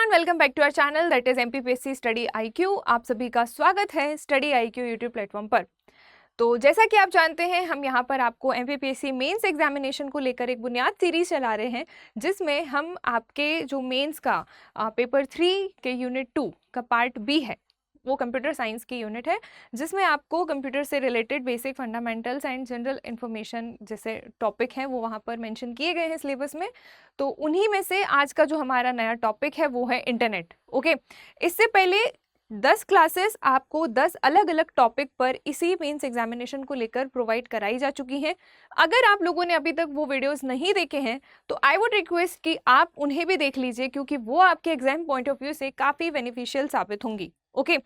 Everyone, welcome back to our channel that is MPPSC study IQ. आप सभी का स्वागत है स्टडी आईक्यू यूट्यूब प्लेटफॉर्म पर। तो जैसा कि आप जानते हैं, हम यहाँ पर आपको एमपीपीएससी मेंस एग्जामिनेशन को लेकर एक बुनियाद सीरीज चला रहे हैं, जिसमें हम आपके जो मेंस का पेपर 3 के यूनिट 2 का पार्ट बी है, वो कंप्यूटर साइंस की यूनिट है, जिसमें आपको कंप्यूटर से related basic fundamentals and general information जैसे टॉपिक हैं वो वहाँ पर मेंशन किए गए हैं सिलेबस में। तो उन्हीं में से आज का जो हमारा नया टॉपिक है वो है इंटरनेट। ओके, इससे पहले 10 क्लासेस आपको 10 अलग अलग टॉपिक पर इसी मेंस एग्जामिनेशन को लेकर प्रोवाइड कराई जा चुकी हैं। अगर आप लोगों ने अभी तक वो वीडियोस नहीं देखे हैं तो आई वुड रिक्वेस्ट कि आप उन्हें भी देख लीजिए, क्योंकि वो आपके एग्जाम पॉइंट ऑफ व्यू से काफ़ी बेनिफिशियल साबित होंगी। ओके,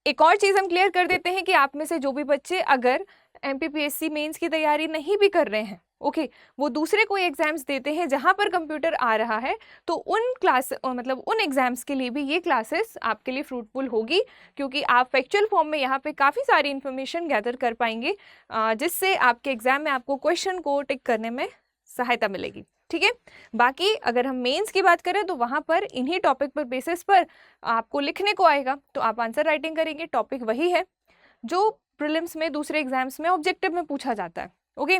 एक और चीज़ हम क्लियर कर देते हैं कि आप में से जो भी बच्चे अगर एमपीपीएससी मेंस की तैयारी नहीं भी कर रहे हैं, ओके, वो दूसरे कोई एग्जाम्स देते हैं जहां पर कंप्यूटर आ रहा है, तो उन क्लास मतलब उन एग्जाम्स के लिए भी ये क्लासेस आपके लिए फ्रूटफुल होगी, क्योंकि आप फैक्चुअल फॉर्म में यहाँ पे काफ़ी सारी इन्फॉर्मेशन गैदर कर पाएंगे, जिससे आपके एग्जाम में आपको क्वेश्चन को टिक करने में सहायता मिलेगी। ठीक है, बाकी अगर हम मेंस की बात करें तो वहाँ पर इन्हीं टॉपिक पर बेसिस पर आपको लिखने को आएगा, तो आप आंसर राइटिंग करेंगे। टॉपिक वही है जो प्रीलिम्स में, दूसरे एग्जाम्स में ऑब्जेक्टिव में पूछा जाता है। ओके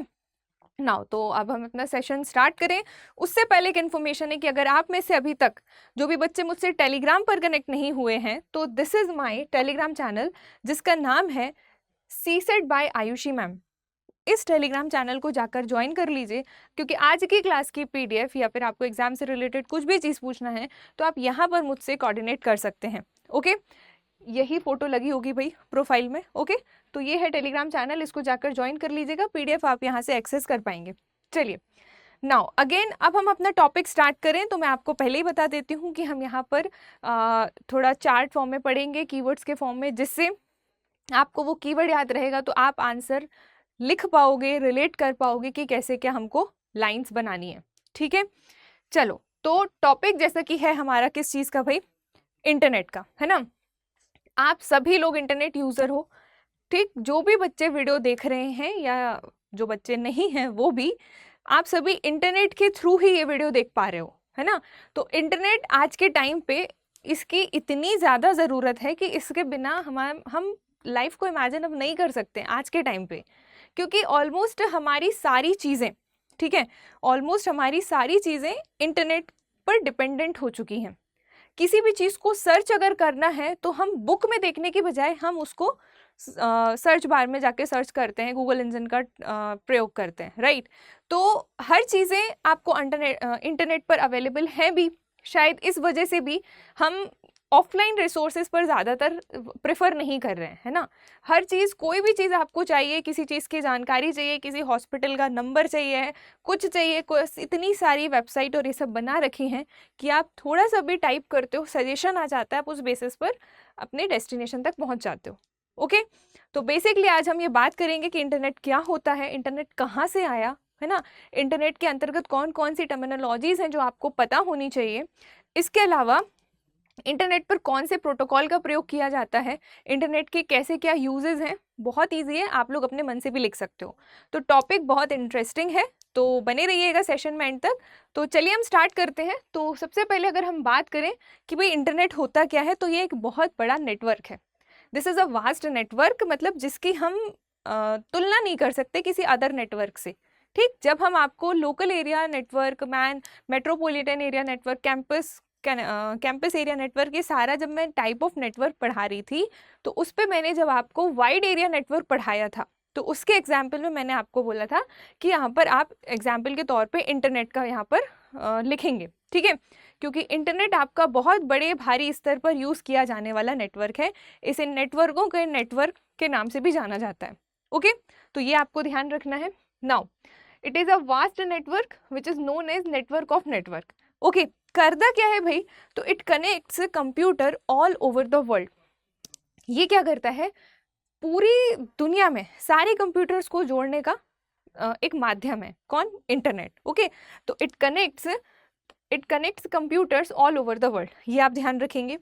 नाउ, तो अब हम अपना सेशन स्टार्ट करें उससे पहले एक इन्फॉर्मेशन है कि अगर आप में से अभी तक जो भी बच्चे मुझसे टेलीग्राम पर कनेक्ट नहीं हुए हैं, तो this is my Telegram channel जिसका नाम है सीसेट बाय आयुषी मैम। इस टेलीग्राम चैनल को जाकर ज्वाइन कर लीजिए, क्योंकि आज की क्लास की पीडीएफ या फिर आपको एग्जाम से रिलेटेड कुछ भी चीज़ पूछना है तो आप यहाँ पर मुझसे कोऑर्डिनेट कर सकते हैं। ओके, यही फोटो लगी होगी भाई प्रोफाइल में। ओके, तो ये है टेलीग्राम चैनल, इसको जाकर ज्वाइन कर लीजिएगा, पीडीएफ आप यहाँ से एक्सेस कर पाएंगे। चलिए नाउ अगेन, अब हम अपना टॉपिक स्टार्ट करें तो मैं आपको पहले ही बता देती हूँ कि हम यहाँ पर थोड़ा चार्ट फॉर्म में पढ़ेंगे, कीवर्ड्स के फॉर्म में, जिससे आपको वो कीवर्ड याद रहेगा तो आप आंसर लिख पाओगे, रिलेट कर पाओगे कि कैसे क्या हमको लाइंस बनानी है। ठीक है, चलो, तो टॉपिक जैसा कि है हमारा किस चीज़ का भाई, इंटरनेट का, है ना। आप सभी लोग इंटरनेट यूज़र हो, ठीक, जो भी बच्चे वीडियो देख रहे हैं या जो बच्चे नहीं हैं वो भी, आप सभी इंटरनेट के थ्रू ही ये वीडियो देख पा रहे हो, है ना। तो इंटरनेट आज के टाइम पे इसकी इतनी ज़्यादा ज़रूरत है कि इसके बिना हम लाइफ को इमेजिन अब नहीं कर सकते आज के टाइम पे, क्योंकि ऑलमोस्ट हमारी सारी चीज़ें, ठीक है, ऑलमोस्ट हमारी सारी चीज़ें इंटरनेट पर डिपेंडेंट हो चुकी हैं। किसी भी चीज़ को सर्च अगर करना है तो हम बुक में देखने की बजाय हम उसको सर्च बार में जाके सर्च करते हैं, गूगल इंजन का प्रयोग करते हैं, राइट। तो हर चीज़ें आपको इंटरनेट पर अवेलेबल हैं भी, शायद इस वजह से भी हम ऑफलाइन रिसोर्सेज पर ज़्यादातर प्रेफर नहीं कर रहे हैं, है ना। हर चीज़, कोई भी चीज़ आपको चाहिए, किसी चीज़ की जानकारी चाहिए, किसी हॉस्पिटल का नंबर चाहिए, कुछ चाहिए, इतनी सारी वेबसाइट और ये सब बना रखी हैं कि आप थोड़ा सा भी टाइप करते हो, सजेशन आ जाता है, आप उस बेसिस पर अपने डेस्टिनेशन तक पहुंच जाते हो। ओके, तो बेसिकली आज हम ये बात करेंगे कि इंटरनेट क्या होता है, इंटरनेट कहाँ से आया, है ना, इंटरनेट के अंतर्गत कौन कौन सी टर्मिनोलॉजीज़ हैं जो आपको पता होनी चाहिए, इसके अलावा इंटरनेट पर कौन से प्रोटोकॉल का प्रयोग किया जाता है, इंटरनेट के कैसे क्या यूजेस हैं। बहुत इजी है, आप लोग अपने मन से भी लिख सकते हो। तो टॉपिक बहुत इंटरेस्टिंग है, तो बने रहिएगा सेशन में एंड तक। तो चलिए हम स्टार्ट करते हैं। तो सबसे पहले अगर हम बात करें कि भाई इंटरनेट होता क्या है, तो ये एक बहुत बड़ा नेटवर्क है। This is a vast network, मतलब जिसकी हम तुलना नहीं कर सकते किसी अदर नेटवर्क से। ठीक, जब हम आपको local area network, metropolitan area network, campus area network, ये सारा जब मैं टाइप ऑफ नेटवर्क पढ़ा रही थी, तो उस पर मैंने जब आपको वाइड एरिया नेटवर्क पढ़ाया था, तो उसके एग्जाम्पल में मैंने आपको बोला था कि यहाँ पर आप एग्जाम्पल के तौर पे इंटरनेट का यहाँ पर लिखेंगे, ठीक है, क्योंकि इंटरनेट आपका बहुत बड़े भारी स्तर पर यूज़ किया जाने वाला नेटवर्क है। इसे नेटवर्कों के नेटवर्क के नाम से भी जाना जाता है। ओके, तो ये आपको ध्यान रखना है। Now it is a vast network which is known as network of network. Okay, करता क्या है भाई, तो it connects computer all over the world. ये क्या करता है, पूरी दुनिया में सारे कंप्यूटर्स को जोड़ने का एक माध्यम है। कौन? इंटरनेट। ओके, तो it connects computers all over the world, ये आप ध्यान रखेंगे।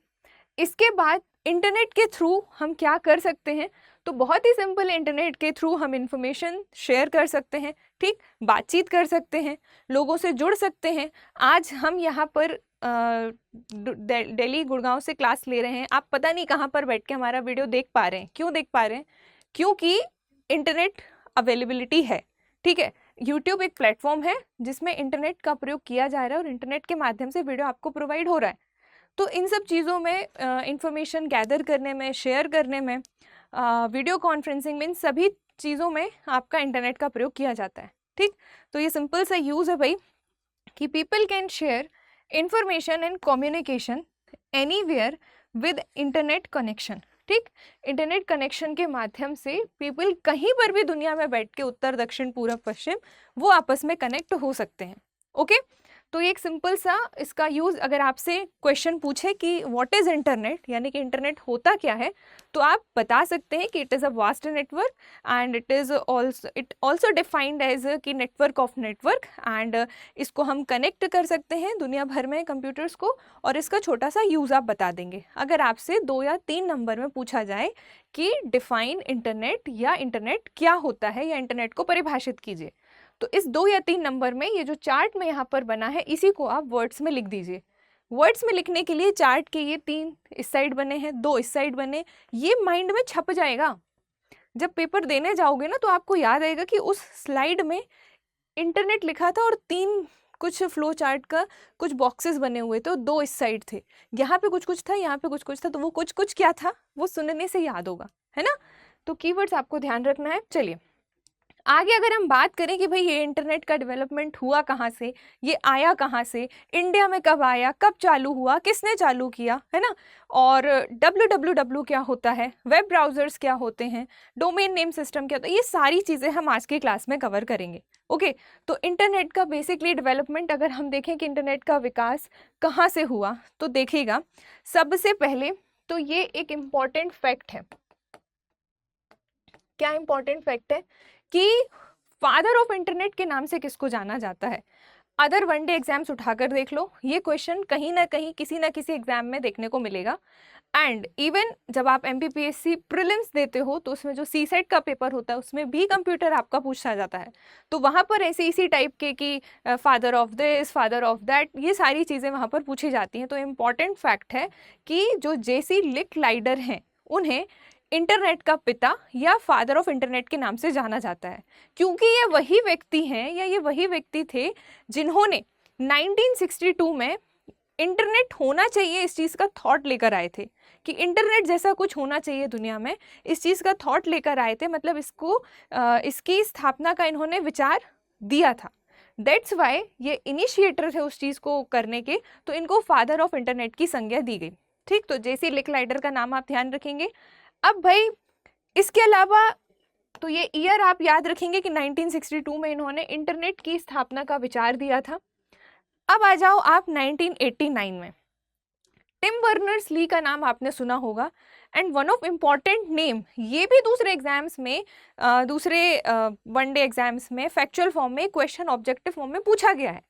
इसके बाद इंटरनेट के थ्रू हम क्या कर सकते हैं, तो बहुत ही सिंपल, इंटरनेट के थ्रू हम इंफॉर्मेशन शेयर कर सकते हैं, ठीक, बातचीत कर सकते हैं, लोगों से जुड़ सकते हैं। आज हम यहाँ पर दिल्ली गुड़गांव से क्लास ले रहे हैं, आप पता नहीं कहाँ पर बैठ के हमारा वीडियो देख पा रहे हैं। क्यों देख पा रहे हैं? क्योंकि इंटरनेट अवेलेबिलिटी है, ठीक है। यूट्यूब एक प्लेटफॉर्म है जिसमें इंटरनेट का प्रयोग किया जा रहा है और इंटरनेट के माध्यम से वीडियो आपको प्रोवाइड हो रहा है। तो इन सब चीज़ों में, इंफॉर्मेशन गैदर करने में, शेयर करने में, वीडियो कॉन्फ्रेंसिंग में, इन सभी चीज़ों में आपका इंटरनेट का प्रयोग किया जाता है, ठीक। तो ये सिंपल सा यूज़ है भाई कि people can share information and communication anywhere with internet connection, ठीक। इंटरनेट कनेक्शन के माध्यम से पीपल कहीं पर भी दुनिया में बैठ के, उत्तर दक्षिण पूर्व पश्चिम, वो आपस में कनेक्ट हो सकते हैं, ओके। तो ये एक सिंपल सा इसका यूज़, अगर आपसे क्वेश्चन पूछे कि व्हाट इज़ इंटरनेट, यानी कि इंटरनेट होता क्या है, तो आप बता सकते हैं कि it is a vast network and it also defined as कि नेटवर्क ऑफ नेटवर्क, एंड इसको हम कनेक्ट कर सकते हैं दुनिया भर में कंप्यूटर्स को, और इसका छोटा सा यूज़ आप बता देंगे। अगर आपसे 2 या 3 नंबर में पूछा जाए कि डिफाइन इंटरनेट, या इंटरनेट क्या होता है, या इंटरनेट को परिभाषित कीजिए, तो इस 2 या 3 नंबर में ये जो चार्ट में यहाँ पर बना है, इसी को आप वर्ड्स में लिख दीजिए। वर्ड्स में लिखने के लिए चार्ट के ये 3 इस साइड बने हैं, 2 इस साइड बने, ये माइंड में छप जाएगा। जब पेपर देने जाओगे ना, तो आपको याद आएगा कि उस स्लाइड में इंटरनेट लिखा था और 3 कुछ फ्लो चार्ट का कुछ बॉक्सेस बने हुए थे, 2 इस साइड थे, यहाँ पे कुछ कुछ था, यहाँ पे कुछ कुछ था, तो वो कुछ कुछ क्या था, वो सुनने से याद होगा, है ना। तो कीवर्ड्स आपको ध्यान रखना है। चलिए आगे अगर हम बात करें कि भाई ये इंटरनेट का डेवलपमेंट हुआ कहाँ से, ये आया कहाँ से, इंडिया में कब आया, कब चालू हुआ, किसने चालू किया, है ना, और www क्या होता है, वेब ब्राउजर्स क्या होते हैं, डोमेन नेम सिस्टम क्या होता है, ये सारी चीज़ें हम आज की क्लास में कवर करेंगे, ओके। तो इंटरनेट का बेसिकली डेवलपमेंट अगर हम देखें कि इंटरनेट का विकास कहाँ से हुआ, तो देखिएगा सबसे पहले तो ये एक इम्पॉर्टेंट फैक्ट है। क्या इम्पॉर्टेंट फैक्ट है कि फादर ऑफ इंटरनेट के नाम से किसको जाना जाता है। अदर वनडे एग्जाम्स उठाकर देख लो, ये क्वेश्चन कहीं ना कहीं किसी ना किसी एग्जाम में देखने को मिलेगा। एंड इवन जब आप MPPSC प्रीलिम्स देते हो, तो उसमें जो CSET का पेपर होता है, उसमें भी कंप्यूटर आपका पूछा जाता है। तो वहाँ पर ऐसे इसी टाइप के कि father of this, father of that, ये सारी चीज़ें वहाँ पर पूछी जाती हैं। तो इम्पॉर्टेंट फैक्ट है कि जो JC लिकलाइडर हैं, उन्हें इंटरनेट का पिता या फादर ऑफ इंटरनेट के नाम से जाना जाता है, क्योंकि ये वही व्यक्ति हैं, या ये वही व्यक्ति थे जिन्होंने 1962 में इंटरनेट होना चाहिए इस चीज़ का थॉट लेकर आए थे, कि इंटरनेट जैसा कुछ होना चाहिए दुनिया में, इस चीज़ का थॉट लेकर आए थे, मतलब इसकी स्थापना का इन्होंने विचार दिया था। दैट्स वाई ये इनिशिएटर थे उस चीज़ को करने के, तो इनको फादर ऑफ इंटरनेट की संज्ञा दी गई, ठीक। तो JC लिकलाइडर का नाम आप ध्यान रखेंगे। अब भाई इसके अलावा तो ये ईयर आप याद रखेंगे कि 1962 में इन्होंने इंटरनेट की स्थापना का विचार दिया था। अब आ जाओ आप 1989 में। टिम बर्नर्स ली का नाम आपने सुना होगा, and one of important name, ये भी दूसरे एग्जाम्स में, दूसरे वनडे एग्जाम्स में फैक्चुअल फॉर्म में, क्वेश्चन ऑब्जेक्टिव फॉर्म में पूछा गया है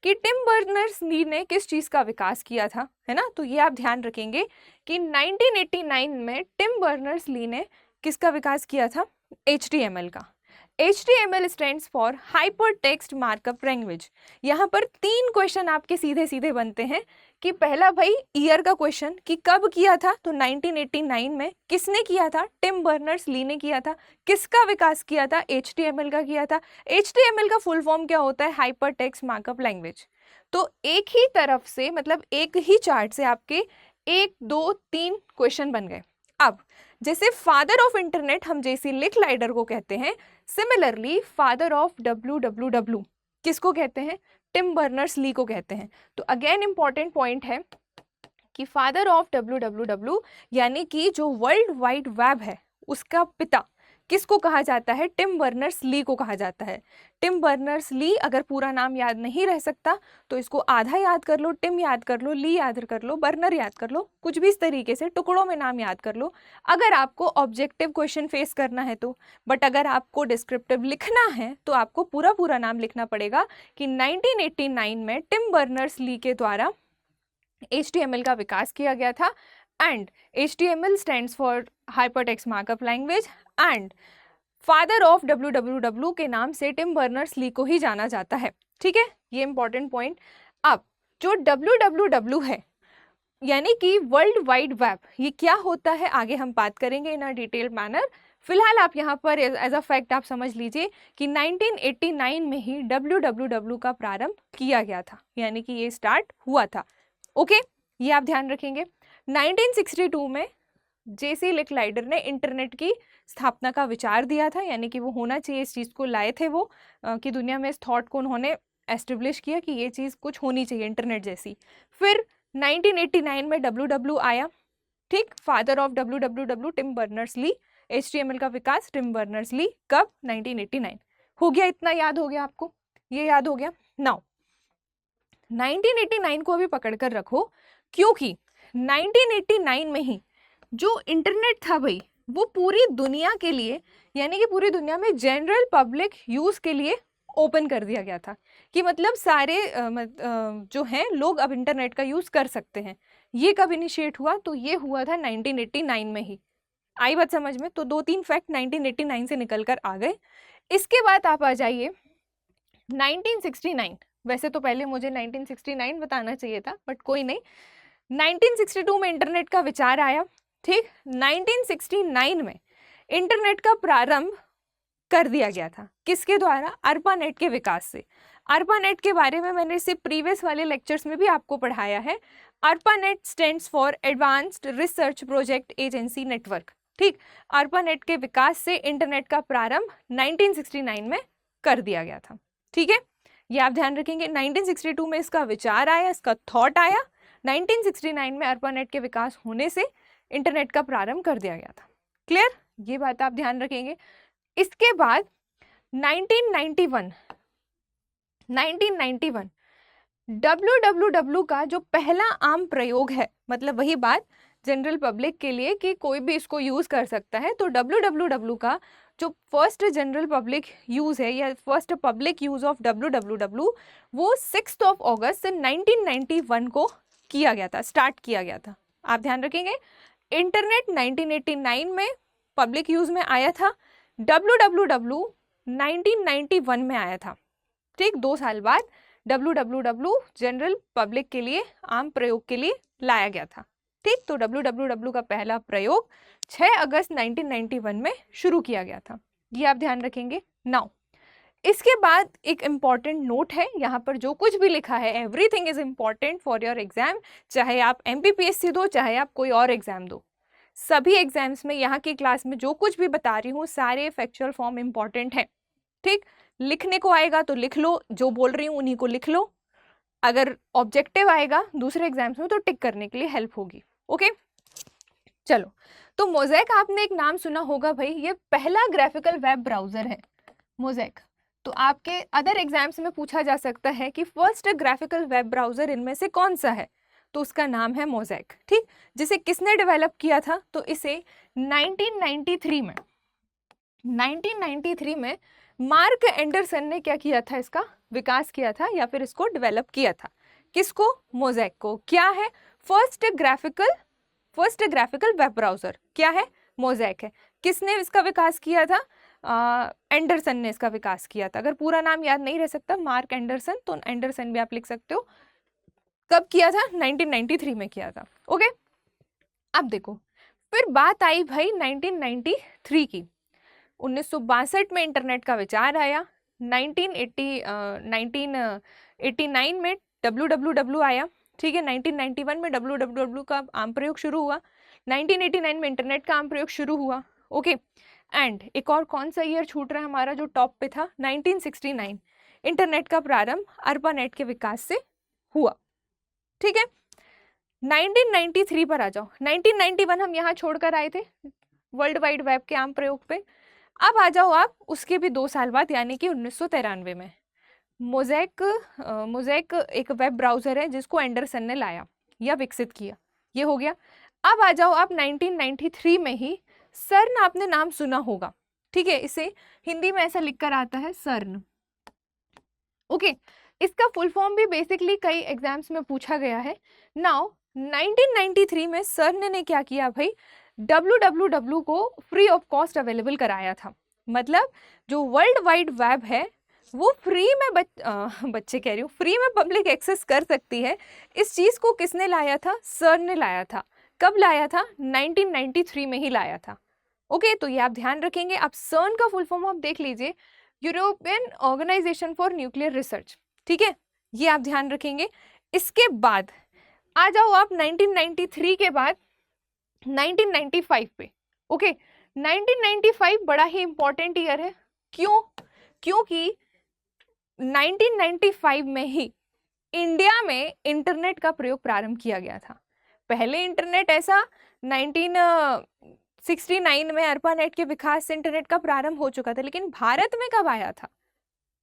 कि टिम बर्नर्स ली ने किस चीज़ का विकास किया था, है ना। तो ये आप ध्यान रखेंगे कि 1989 में टिम बर्नर्स ली ने किसका विकास किया था, HTML का। HTML stands for hyper text markup language. यहाँ पर 3 क्वेश्चन आपके सीधे सीधे बनते हैं कि पहला भाई ईयर का क्वेश्चन कि कब किया था, तो 1989 में। किसने किया था, टिम बर्नर्स ली ने किया था। किसका विकास किया था, HTML का किया था। HTML का फुल फॉर्म क्या होता है, हाइपर टेक्स्ट मार्कअप लैंग्वेज। तो एक ही तरफ से, मतलब एक ही चार्ट से आपके 1, 2, 3 क्वेश्चन बन गए। अब जैसे फादर ऑफ इंटरनेट हम JC लिकलाइडर को कहते हैं, सिमिलरली फादर ऑफ www किसको कहते हैं, टिम बर्नर्स ली को कहते हैं। तो अगेन इंपॉर्टेंट पॉइंट है कि फादर ऑफ www यानी कि जो वर्ल्ड वाइड वेब है उसका पिता किसको कहा जाता है, टिम बर्नर्स ली को कहा जाता है। टिम बर्नर्स ली, अगर पूरा नाम याद नहीं रह सकता तो इसको आधा याद कर लो, टिम याद कर लो, ली याद कर लो, बर्नर याद कर लो, कुछ भी इस तरीके से टुकड़ों में नाम याद कर लो अगर आपको ऑब्जेक्टिव क्वेश्चन फेस करना है तो। बट अगर आपको डिस्क्रिप्टिव लिखना है तो आपको पूरा पूरा नाम लिखना पड़ेगा कि 1989 में टिम बर्नर्स ली के द्वारा HTML का विकास किया गया था। and HTML stands for Hypertext Markup Language and father of www के नाम से टिम बर्नर्स ली को ही जाना जाता है। ठीक है, ये इंपॉर्टेंट पॉइंट। अब जो www है यानी कि वर्ल्ड वाइड वेब, ये क्या होता है आगे हम बात करेंगे इन अ डिटेल्ड मैनर। फिलहाल आप यहाँ पर एज अ फैक्ट आप समझ लीजिए कि 1989 में ही www का प्रारंभ किया गया था, यानी कि ये स्टार्ट हुआ था। ओके, ये आप ध्यान रखेंगे। 1962 में जेसी लिटलाइडर ने इंटरनेट की स्थापना का विचार दिया था, यानी कि वो होना चाहिए, इस चीज़ को लाए थे वो कि दुनिया में इस थॉट को उन्होंने एस्टेब्लिश किया कि ये चीज़ कुछ होनी चाहिए इंटरनेट जैसी। फिर 1989 में www आया। ठीक, father of www Tim Berners Lee, HTML का विकास टिम बर्नर्स ली, कब? 1989। हो गया, इतना याद हो गया आपको, ये याद हो गया। नाउ 1989 को अभी पकड़ कर रखो, क्योंकि 1989 में ही जो इंटरनेट था भाई वो पूरी दुनिया के लिए, यानी कि पूरी दुनिया में जनरल पब्लिक यूज़ के लिए ओपन कर दिया गया था कि मतलब सारे जो हैं लोग अब इंटरनेट का यूज़ कर सकते हैं। ये कब इनिशिएट हुआ? तो ये हुआ था 1989 में ही। आई बात समझ में? तो 2-3 फैक्ट 1989 से निकल कर आ गए। इसके बाद आप आ जाइए 1969। वैसे तो पहले मुझे 1969 बताना चाहिए था, बट कोई नहीं। 1962 में इंटरनेट का विचार आया। ठीक, 1969 में इंटरनेट का प्रारंभ कर दिया गया था। किसके द्वारा? ARPANET के विकास से। ARPANET के बारे में मैंने इसे प्रीवियस वाले लेक्चर्स में भी आपको पढ़ाया है। ARPANET stands for advanced research project agency network. ठीक, ARPANET के विकास से इंटरनेट का प्रारंभ 1969 में कर दिया गया था। ठीक है, ये आप ध्यान रखेंगे। 1962 में इसका विचार आया, इसका थॉट आया। 1969 में ARPANET के विकास होने से इंटरनेट का प्रारंभ कर दिया गया था। क्लियर? ये बात आप ध्यान रखेंगे। इसके बाद 1991 www का जो पहला आम प्रयोग है, मतलब वही बात जनरल पब्लिक के लिए कि कोई भी इसको यूज़ कर सकता है, तो www का जो फर्स्ट जनरल पब्लिक यूज़ है या first public use of www वो 6 अगस्त 1991 को किया गया था, स्टार्ट किया गया था। आप ध्यान रखेंगे। इंटरनेट 1989 में पब्लिक यूज़ में आया था, www 1991 में आया था। ठीक, 2 साल बाद www जनरल पब्लिक के लिए आम प्रयोग के लिए लाया गया था। ठीक, तो www का पहला प्रयोग 6 अगस्त 1991 में शुरू किया गया था। ये आप ध्यान रखेंगे। नाउ इसके बाद एक इम्पॉर्टेंट नोट है, यहाँ पर जो कुछ भी लिखा है everything is important for your exam, चाहे आप MPPSC दो चाहे आप कोई और एग्जाम दो। सभी एग्जाम्स में यहाँ की क्लास में जो कुछ भी बता रही हूँ सारे फैक्चुअल फॉर्म इम्पॉर्टेंट है। ठीक, लिखने को आएगा तो लिख लो, जो बोल रही हूँ उन्हीं को लिख लो। अगर ऑब्जेक्टिव आएगा दूसरे एग्जाम्स में तो टिक करने के लिए हेल्प होगी। ओके, चलो, तो मोज़ेक आपने एक नाम सुना होगा भाई, ये पहला ग्राफिकल वेब ब्राउजर है मोज़ेक। तो आपके अदर एग्जाम्स में पूछा जा सकता है कि फर्स्ट ग्राफिकल वेब ब्राउजर इनमें से कौन सा है, तो उसका नाम है मोज़ेक। ठीक, जिसे किसने डेवलप किया था? तो इसे 1993 में मार्क एंडरसन ने क्या किया था? इसका विकास किया था या फिर इसको डेवलप किया था। किसको? मोज़ेक को। क्या है? फर्स्ट ग्राफिकल वेब ब्राउजर क्या है? मोज़ेक है। किसने इसका विकास किया था? एंडरसन ने इसका विकास किया था। अगर पूरा नाम याद नहीं रह सकता मार्क एंडरसन, तो एंडरसन भी आप लिख सकते हो। कब किया था? 1993 में किया था। ओके, अब देखो, फिर बात आई भाई 1993 की। 1962 में इंटरनेट का विचार आया। 1989 में www आया। ठीक है, 1991 में www का आम प्रयोग शुरू हुआ। 1989 में इंटरनेट का आम प्रयोग शुरू हुआ। ओके, एंड एक और कौन सा ईयर छूट रहा है हमारा जो टॉप पे था? 1969। इंटरनेट का प्रारंभ ARPANET के विकास से हुआ। ठीक है, 1993 पर आ जाओ। 1991 हम यहाँ छोड़कर आए थे वर्ल्ड वाइड वेब के आम प्रयोग पे। अब आ जाओ आप उसके भी 2 साल बाद, यानी कि 1993 में। मोज़ेक एक वेब ब्राउजर है जिसको एंडरसन ने लाया या विकसित किया। ये हो गया। अब आ जाओ आप 1993 में ही सर्न, आपने नाम सुना होगा। ठीक है, इसे हिंदी में ऐसा लिखकर आता है सर्न। ओके, इसका फुल फॉर्म भी बेसिकली कई एग्जाम्स में पूछा गया है। नाउ 1993 में CERN ने क्या किया भाई, www को फ्री ऑफ कॉस्ट अवेलेबल कराया था। मतलब जो वर्ल्ड वाइड वेब है वो फ्री में बच्चे कह रही हूँ, फ्री में पब्लिक एक्सेस कर सकती है। इस चीज़ को किसने लाया था? CERN ने लाया था। कब लाया था? 1993 में ही लाया था। ओके, तो ये आप ध्यान रखेंगे। आप CERN का फुल फॉर्म आप देख लीजिए, European organization for nuclear research, ठीक है, ये आप ध्यान रखेंगे। इसके बाद आ जाओ आप 1993 के बाद 1995 पे। ओके, 1995 बड़ा ही इंपॉर्टेंट ईयर है। क्यों? क्योंकि 1995 में ही इंडिया में इंटरनेट का प्रयोग प्रारंभ किया गया था। पहले इंटरनेट ऐसा 1969 में ARPANET के विकास से इंटरनेट का प्रारंभ हो चुका था, लेकिन भारत में कब आया था?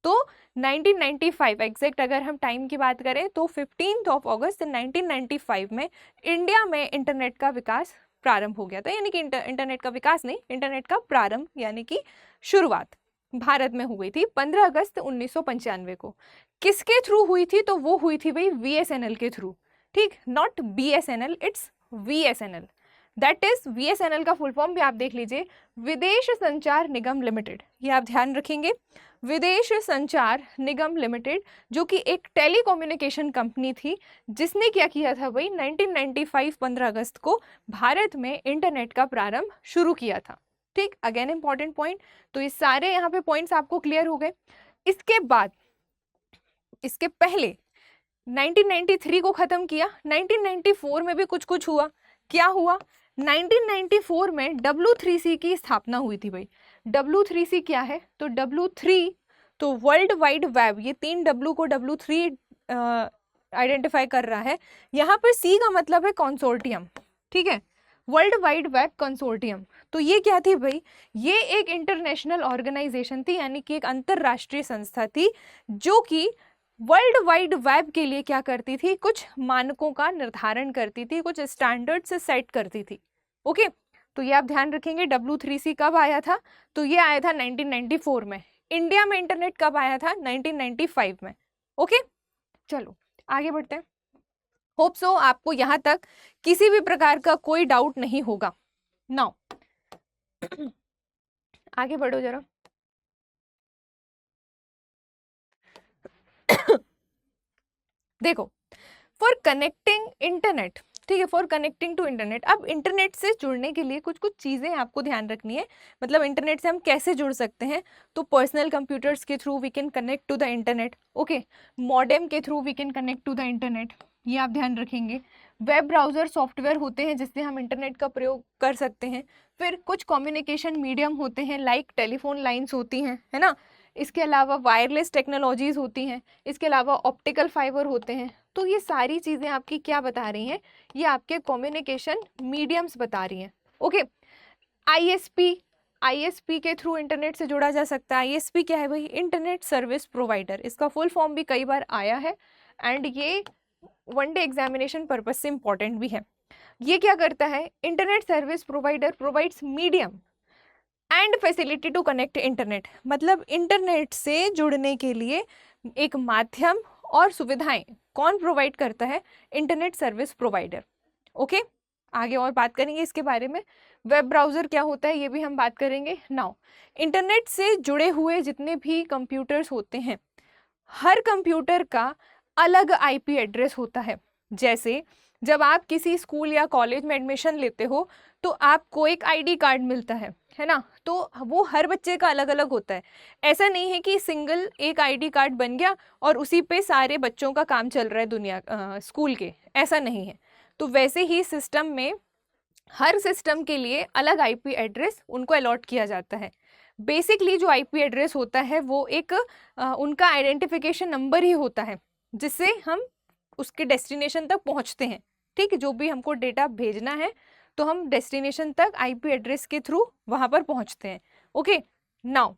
तो 1995 एग्जैक्ट अगर हम टाइम की बात करें तो 15 अगस्त 1995 में इंडिया में इंटरनेट का विकास प्रारंभ हो गया था। यानी कि इंटरनेट का विकास नहीं, इंटरनेट का प्रारंभ यानी कि शुरुआत भारत में हुई थी 15 अगस्त 1995 को। किसके थ्रू हुई थी? तो वो हुई थी भाई VSNL के थ्रू, ठीक, not BSNL, it's VSNL। That is VSNL का फुल फॉर्म भी आप देख लीजिए, विदेश संचार निगम लिमिटेड। ये आप ध्यान रखेंगे, विदेश संचार निगम लिमिटेड, जो कि एक टेलीकम्युनिकेशन कंपनी थी, जिसने क्या किया था भाई 1995 15 अगस्त को भारत में इंटरनेट का प्रारंभ शुरू किया था। ठीक, अगेन इंपॉर्टेंट पॉइंट। तो ये सारे यहाँ पे पॉइंट्स आपको क्लियर हो गए। इसके बाद, इसके पहले 1993 को खत्म किया, 1994 में भी कुछ कुछ हुआ। क्या हुआ? 1994 में W3C की स्थापना हुई थी भाई। W3C क्या है? तो W3 तो वर्ल्ड वाइड वेब, ये 3 W को W3 आइडेंटिफाई कर रहा है। यहाँ पर C का मतलब है कंसोर्टियम, ठीक है, वर्ल्ड वाइड वेब कंसोर्टियम। तो ये क्या थी भाई? ये एक इंटरनेशनल ऑर्गेनाइजेशन थी, यानी कि एक अंतरराष्ट्रीय संस्था थी, जो कि वर्ल्ड वाइड वेब के लिए क्या करती थी? कुछ मानकों का निर्धारण करती थी, कुछ स्टैंडर्ड से सेट करती थी। ओके, तो ये आप ध्यान रखेंगे। W3C कब आया था? तो ये आया था 1994 में। इंडिया में इंटरनेट कब आया था? 1995 में। ओके, चलो आगे बढ़ते हैं। होप सो आपको यहाँ तक किसी भी प्रकार का कोई डाउट नहीं होगा। नाउ आगे बढ़ो जरा। देखो, फॉर कनेक्टिंग इंटरनेट, ठीक है, फॉर कनेक्टिंग टू इंटरनेट। अब इंटरनेट से जुड़ने के लिए कुछ कुछ चीज़ें आपको ध्यान रखनी है। मतलब इंटरनेट से हम कैसे जुड़ सकते हैं? तो पर्सनल कंप्यूटर्स के through we can connect to the internet. Okay, modem के through we can connect to the internet, ये आप ध्यान रखेंगे। वेब ब्राउज़र सॉफ्टवेयर होते हैं जिससे हम इंटरनेट का प्रयोग कर सकते हैं। फिर कुछ कम्युनिकेशन मीडियम होते हैं, लाइक टेलीफोन लाइन्स होती हैं, है ना। इसके अलावा वायरलेस टेक्नोलॉजीज़ होती हैं, इसके अलावा ऑप्टिकल फाइबर होते हैं। तो ये सारी चीज़ें आपकी क्या बता रही हैं? ये आपके कम्युनिकेशन मीडियम्स बता रही हैं। ओके, ISP के थ्रू इंटरनेट से जुड़ा जा सकता है। ISP क्या है भाई? Internet service provider. इसका फुल फॉर्म भी कई बार आया है एंड ये वनडे एग्जामिनेशन पर्पज से इंपॉर्टेंट भी है। ये क्या करता है? Internet service provider provides medium and facility to connect internet. मतलब इंटरनेट से जुड़ने के लिए एक माध्यम और सुविधाएं कौन प्रोवाइड करता है? Internet service provider. ओके, आगे और बात करेंगे इसके बारे में। वेब ब्राउज़र क्या होता है ये भी हम बात करेंगे। नाउ, इंटरनेट से जुड़े हुए जितने भी कंप्यूटर्स होते हैं, हर कंप्यूटर का अलग IP एड्रेस होता है। जैसे जब आप किसी स्कूल या कॉलेज में एडमिशन लेते हो तो आपको एक ID कार्ड मिलता है ना, तो वो हर बच्चे का अलग अलग होता है। ऐसा नहीं है कि सिंगल एक ID कार्ड बन गया और उसी पे सारे बच्चों का काम चल रहा है दुनिया स्कूल के, ऐसा नहीं है। तो वैसे ही सिस्टम में हर सिस्टम के लिए अलग IP एड्रेस उनको अलॉट किया जाता है। बेसिकली जो IP एड्रेस होता है वो एक उनका आइडेंटिफिकेशन नंबर ही होता है, जिससे हम उसके डेस्टिनेशन तक पहुंचते हैं। ठीक है, जो भी हमको डेटा भेजना है तो हम डेस्टिनेशन तक IP एड्रेस के थ्रू वहाँ पर पहुँचते हैं। ओके, नाउ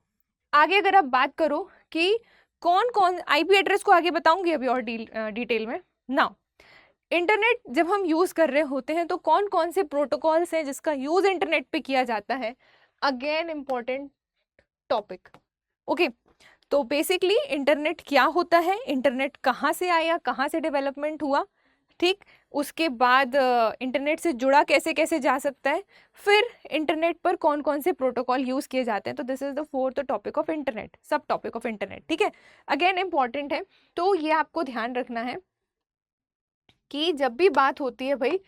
आगे अगर आप बात करो कि कौन कौन IP एड्रेस को आगे बताऊंगी अभी और डिटेल में। नाउ, इंटरनेट जब हम यूज़ कर रहे होते हैं तो कौन कौन से प्रोटोकॉल्स हैं जिसका यूज़ इंटरनेट पे किया जाता है? Again important topic. ओके, तो बेसिकली इंटरनेट क्या होता है, इंटरनेट कहाँ से आया, कहाँ से डेवलपमेंट हुआ, ठीक, उसके बाद इंटरनेट से जुड़ा कैसे कैसे जा सकता है, फिर इंटरनेट पर कौन कौन से प्रोटोकॉल यूज़ किए जाते हैं। तो this is the fourth topic of internet, सब टॉपिक ऑफ इंटरनेट। ठीक है, अगेन इंपॉर्टेंट है, तो ये आपको ध्यान रखना है कि जब भी बात होती है भाई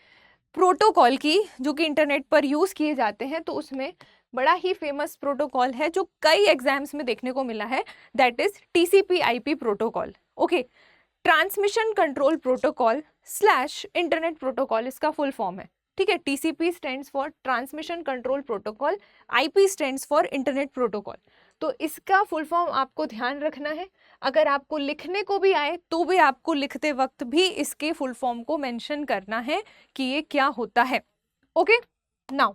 प्रोटोकॉल की जो कि इंटरनेट पर यूज़ किए जाते हैं, तो उसमें बड़ा ही फेमस प्रोटोकॉल है जो कई एग्जाम्स में देखने को मिला है, that is TCP/IP protocol. Okay, transmission control protocol slash internet protocol इसका फुल फॉर्म है। ठीक है, TCP stands for transmission control protocol, IP stands for internet protocol. तो इसका फुल फॉर्म आपको ध्यान रखना है, अगर आपको लिखने को भी आए तो भी आपको लिखते वक्त भी इसके फुल फॉर्म को मेंशन करना है कि ये क्या होता है। ओके, नाउ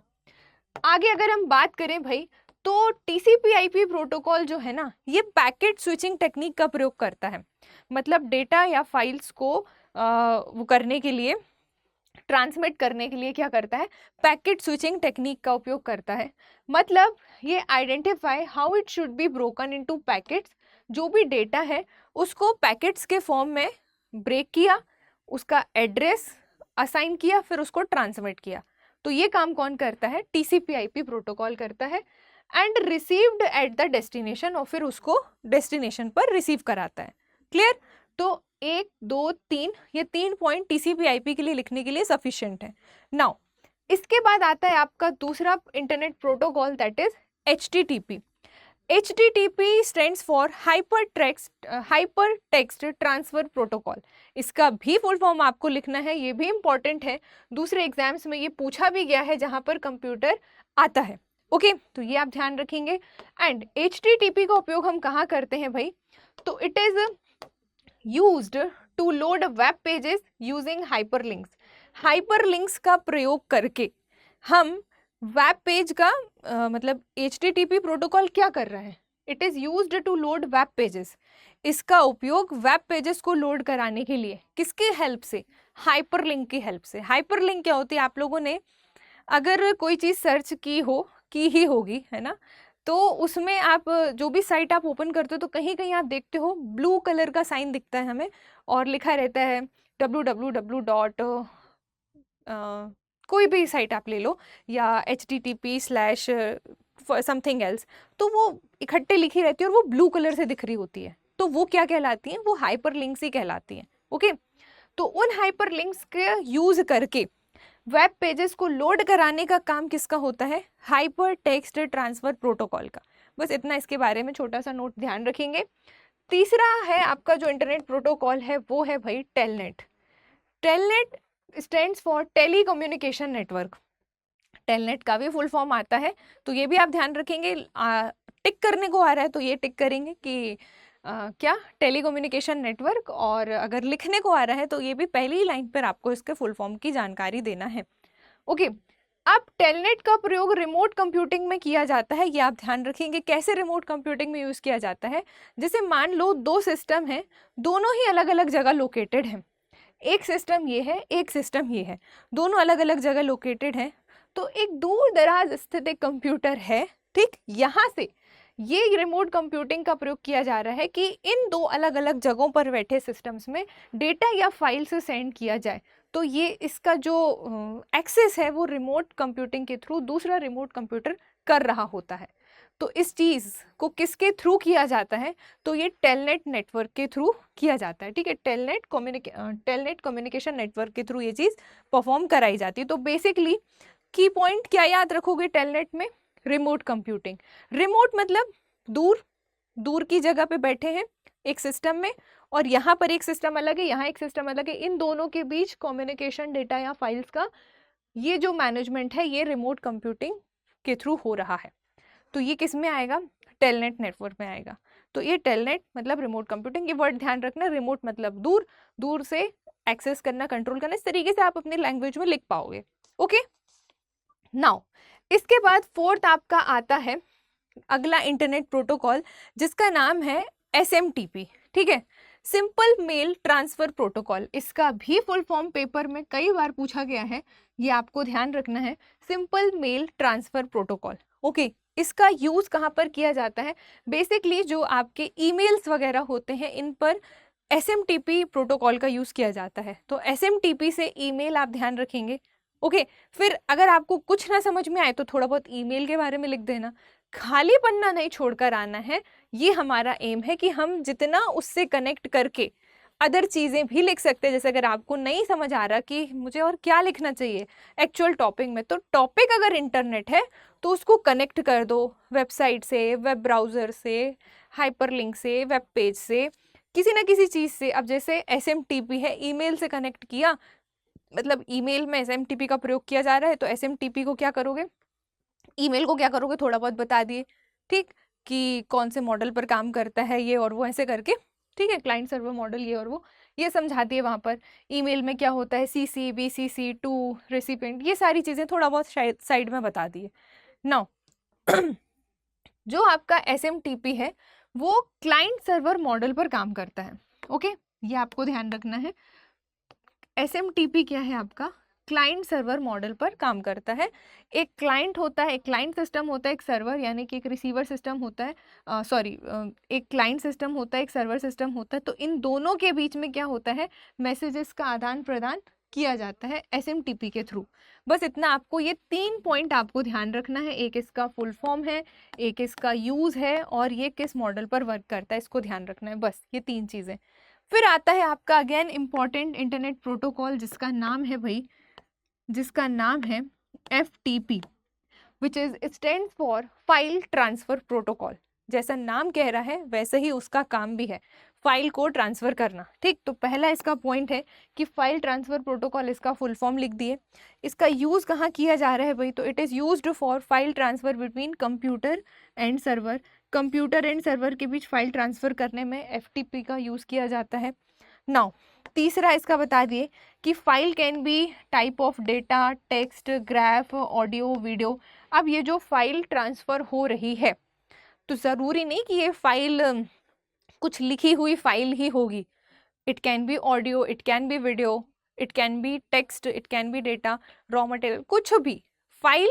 आगे अगर हम बात करें भाई, तो TCP/IP प्रोटोकॉल जो है ना, ये पैकेट स्विचिंग टेक्निक का प्रयोग करता है। मतलब डेटा या फाइल्स को वो करने के लिए, ट्रांसमिट करने के लिए क्या करता है, पैकेट स्विचिंग टेक्निक का उपयोग करता है। मतलब ये identify how it should be broken into packets, जो भी डेटा है उसको पैकेट्स के फॉर्म में ब्रेक किया, उसका एड्रेस असाइन किया, फिर उसको ट्रांसमिट किया। तो ये काम कौन करता है, TCP/IP प्रोटोकॉल करता है। And received at the destination, और फिर उसको डेस्टिनेशन पर रिसीव कराता है। क्लियर? तो 1 2 3 ये 3 पॉइंट TCP/IP के लिए लिखने के लिए सफिशिएंट है। नाउ इसके बाद आता है आपका दूसरा internet protocol, that is HTTP। HTTP stands for hyper text transfer protocol. इसका भी फुल फॉर्म आपको लिखना है, ये भी इंपॉर्टेंट है, दूसरे एग्जाम्स में ये पूछा भी गया है जहां पर कंप्यूटर आता है। ओके, तो ये आप ध्यान रखेंगे। एंड HTTP का उपयोग हम कहाँ करते हैं भाई, तो it is used to load web pages using hyperlinks. Hyperlinks का प्रयोग करके हम वेब पेज का मतलब HTTP प्रोटोकॉल क्या कर रहा है, it is used to load web pages. इसका उपयोग वेब पेजेस को लोड कराने के लिए किसकी हेल्प से, हाइपरलिंक की हेल्प से। हाइपरलिंक क्या होती है, आप लोगों ने अगर कोई चीज़ सर्च की ही होगी, है ना, तो उसमें आप जो भी साइट आप ओपन करते हो तो कहीं कहीं आप देखते हो ब्लू कलर का साइन दिखता है हमें, और लिखा रहता है www. कोई भी साइट आप ले लो, या HTTP/ समथिंग एल्स, तो वो इकट्ठे लिखी रहती है और वो ब्लू कलर से दिख रही होती है, तो वो क्या कहलाती हैं, वो हाइपरलिंक्स ही कहलाती हैं। ओके, तो उन हाइपरलिंक्स के यूज करके वेब पेजेस को लोड कराने का काम किसका होता है, हाइपर टेक्स्ट ट्रांसफर प्रोटोकॉल का। बस इतना इसके बारे में छोटा सा नोट ध्यान रखेंगे। तीसरा है आपका जो इंटरनेट प्रोटोकॉल है वो है भाई telnet. Telnet stands for telecommunication network. Telnet का भी फुल फॉर्म आता है, तो ये भी आप ध्यान रखेंगे। टिक करने को आ रहा है तो ये टिक करेंगे कि क्या, टेली कम्युनिकेशन नेटवर्क, और अगर लिखने को आ रहा है तो ये भी पहली लाइन पर आपको इसके फुल फॉर्म की जानकारी देना है। ओके, अब टेलनेट का प्रयोग रिमोट कंप्यूटिंग में किया जाता है, ये आप ध्यान रखेंगे। कैसे रिमोट कंप्यूटिंग में यूज़ किया जाता है, जैसे मान लो 2 सिस्टम हैं, दोनों ही अलग अलग जगह लोकेटेड हैं। एक सिस्टम ये है, एक सिस्टम ये है, दोनों अलग अलग जगह लोकेटेड हैं। तो एक दूर दराज स्थित एक कंप्यूटर है, ठीक, यहाँ से ये रिमोट कंप्यूटिंग का प्रयोग किया जा रहा है कि इन 2 अलग अलग जगहों पर बैठे सिस्टम्स में डेटा या फाइल से सेंड किया जाए। तो ये इसका जो एक्सेस है वो रिमोट कंप्यूटिंग के थ्रू दूसरा रिमोट कंप्यूटर कर रहा होता है। तो इस चीज़ को किसके थ्रू किया जाता है, तो ये टेलनेट नेटवर्क के थ्रू किया जाता है। ठीक है, टेलनेट कम्युनिकेशन नेटवर्क के थ्रू ये चीज़ परफॉर्म कराई जाती है। तो बेसिकली की पॉइंट क्या याद रखोगे टेलनेट में, रिमोट कंप्यूटिंग। रिमोट मतलब दूर, दूर की जगह पे बैठे हैं एक सिस्टम में, और यहाँ पर एक सिस्टम अलग है, यहाँ एक सिस्टम अलग है, इन दोनों के बीच कम्युनिकेशन डेटा या फाइल्स का ये जो मैनेजमेंट है ये रिमोट कंप्यूटिंग के थ्रू हो रहा है। तो ये किस में आएगा, टेलनेट नेटवर्क में आएगा। तो ये टेलनेट मतलब रिमोट कंप्यूटिंग, ये वर्ड ध्यान रखना, रिमोट मतलब दूर, दूर से एक्सेस करना, कंट्रोल करना, इस तरीके से आप अपनी लैंग्वेज में लिख पाओगे। ओके, नाउ इसके बाद फोर्थ आपका आता है अगला इंटरनेट प्रोटोकॉल, जिसका नाम है SMTP। ठीक है, सिंपल मेल ट्रांसफर प्रोटोकॉल। इसका भी फुल फॉर्म पेपर में कई बार पूछा गया है, ये आपको ध्यान रखना है, simple mail transfer protocol. Okay, इसका यूज कहाँ पर किया जाता है, बेसिकली जो आपके ईमेल्स वगैरह होते हैं इन पर SMTP प्रोटोकॉल का यूज़ किया जाता है। तो SMTP से ईमेल आप ध्यान रखेंगे। ओके, फिर अगर आपको कुछ ना समझ में आए तो थोड़ा बहुत ईमेल के बारे में लिख देना। खाली पन्ना नहीं छोड़कर आना है, ये हमारा एम है कि हम जितना उससे कनेक्ट करके अदर चीज़ें भी लिख सकते हैं। जैसे अगर आपको नहीं समझ आ रहा कि मुझे और क्या लिखना चाहिए एक्चुअल टॉपिक में, तो टॉपिक अगर इंटरनेट है तो उसको कनेक्ट कर दो वेबसाइट से, वेब ब्राउज़र से, हाइपरलिंक से, वेब पेज से, किसी ना किसी चीज़ से। अब जैसे SMTP है, ईमेल से कनेक्ट किया, मतलब ईमेल में SMTP का प्रयोग किया जा रहा है, तो SMTP को क्या करोगे, ईमेल को क्या करोगे, थोड़ा बहुत बता दिए, ठीक, कि कौन से मॉडल पर काम करता है ये और वो, ऐसे करके, ठीक है, क्लाइंट सर्वर मॉडल ये और वो, ये समझा दिए वहाँ पर। ईमेल में क्या होता है, CC, BCC, टू, रेसिपिएंट, ये सारी चीज़ें थोड़ा बहुत शायद साइड में बता दिए। नाउ जो आपका SMTP है वो क्लाइंट सर्वर मॉडल पर काम करता है। ओके, ये आपको ध्यान रखना है। SMTP क्या है आपका, क्लाइंट सर्वर मॉडल पर काम करता है। एक क्लाइंट होता है, एक क्लाइंट सिस्टम होता है, एक सर्वर यानी कि एक रिसीवर सिस्टम होता है, एक क्लाइंट सिस्टम होता है, एक सर्वर सिस्टम होता है। तो इन दोनों के बीच में क्या होता है, मैसेजेस का आदान प्रदान किया जाता है SMTP के थ्रू। बस इतना आपको, ये 3 पॉइंट आपको ध्यान रखना है। एक इसका फुल फॉर्म है, एक इसका यूज़ है, और ये किस मॉडल पर वर्क करता है, इसको ध्यान रखना है। बस ये 3 चीज़ें। फिर आता है आपका अगेन इम्पॉर्टेंट इंटरनेट प्रोटोकॉल, जिसका नाम है भाई, जिसका नाम है FTP, which is stand for file transfer protocol. जैसा नाम कह रहा है वैसे ही उसका काम भी है, फाइल को ट्रांसफर करना। ठीक, तो पहला इसका पॉइंट है कि फाइल ट्रांसफर प्रोटोकॉल, इसका फुल फॉर्म लिख दिए। इसका यूज़ कहाँ किया जा रहा है भाई, तो it is used for file transfer between computer and server. Computer and server के बीच फाइल ट्रांसफर करने में FTP का यूज़ किया जाता है। नाउ तीसरा इसका बता दिए कि file can be type of data, text, graph, audio, video. अब ये जो फाइल ट्रांसफ़र हो रही है तो ज़रूरी नहीं कि ये फाइल कुछ लिखी हुई फाइल ही होगी। It can be audio, it can be video, it can be text, it can be data, raw material, कुछ भी फाइल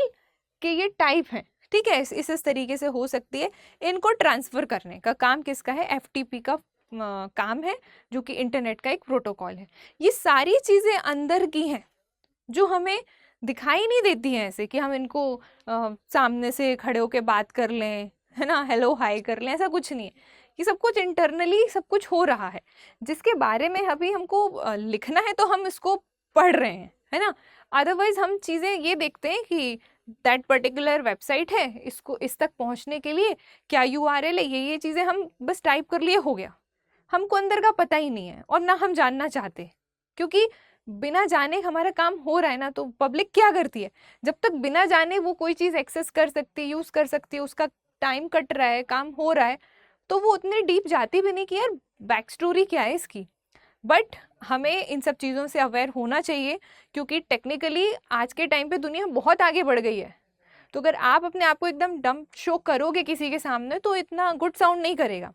के ये टाइप हैं। ठीक है, इस तरीके से हो सकती है। इनको ट्रांसफ़र करने का काम किसका है, FTP का काम है, जो कि इंटरनेट का एक प्रोटोकॉल है। ये सारी चीज़ें अंदर की हैं जो हमें दिखाई नहीं देती हैं, ऐसे कि हम इनको सामने से खड़े होकर बात कर लें, है ना, हेलो हाय कर लें, ऐसा कुछ नहीं है। ये सब कुछ इंटरनली सब कुछ हो रहा है, जिसके बारे में अभी हमको लिखना है तो हम इसको पढ़ रहे हैं, है ना। अदरवाइज हम चीज़ें ये देखते हैं कि दैट पर्टिकुलर वेबसाइट है, इसको इस तक पहुंचने के लिए क्या URL है, ये चीज़ें हम बस टाइप कर लिए, हो गया। हमको अंदर का पता ही नहीं है और ना हम जानना चाहते, क्योंकि बिना जाने हमारा काम हो रहा है ना। तो पब्लिक क्या करती है, जब तक बिना जाने वो कोई चीज़ एक्सेस कर सकती है, यूज़ कर सकती है, उसका टाइम कट रहा है, काम हो रहा है, तो वो उतनी डीप जाती भी नहीं कि यार बैक स्टोरी क्या है इसकी। बट हमें इन सब चीज़ों से अवेयर होना चाहिए, क्योंकि टेक्निकली आज के टाइम पे दुनिया बहुत आगे बढ़ गई है। तो अगर आप अपने आप को एकदम डम शो करोगे किसी के सामने तो इतना गुड साउंड नहीं करेगा।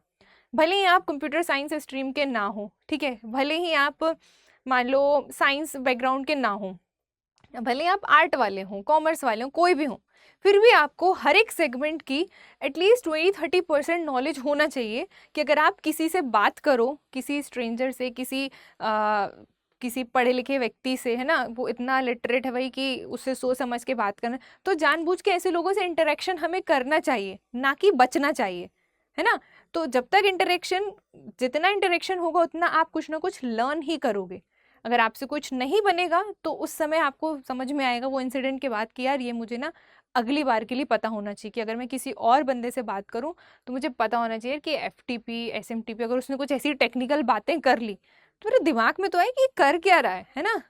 भले ही आप कंप्यूटर साइंस स्ट्रीम के ना हो, ठीक है, भले ही आप मान लो साइंस बैकग्राउंड के ना हो, भले ही आप आर्ट वाले हों, कॉमर्स वाले हों, कोई भी हो, फिर भी आपको हर एक सेगमेंट की एटलीस्ट 20-30% नॉलेज होना चाहिए कि अगर आप किसी से बात करो, किसी स्ट्रेंजर से, किसी पढ़े लिखे व्यक्ति से, है ना, वो इतना लिटरेट है भाई कि उससे सोच समझ के बात करना, तो जानबूझ के ऐसे लोगों से इंटरेक्शन हमें करना चाहिए, ना कि बचना चाहिए, है ना। तो जब तक जितना इंटरेक्शन होगा उतना आप कुछ ना कुछ लर्न ही करोगे। अगर आपसे कुछ नहीं बनेगा तो उस समय आपको समझ में आएगा वो इंसिडेंट के बाद कि यार ये मुझे ना अगली बार के लिए पता होना चाहिए कि अगर मैं किसी और बंदे से बात करूं तो मुझे पता होना चाहिए कि FTP SMTP, अगर उसने कुछ ऐसी टेक्निकल बातें कर ली तो मेरे दिमाग में तो है कि कर क्या रहा है ना।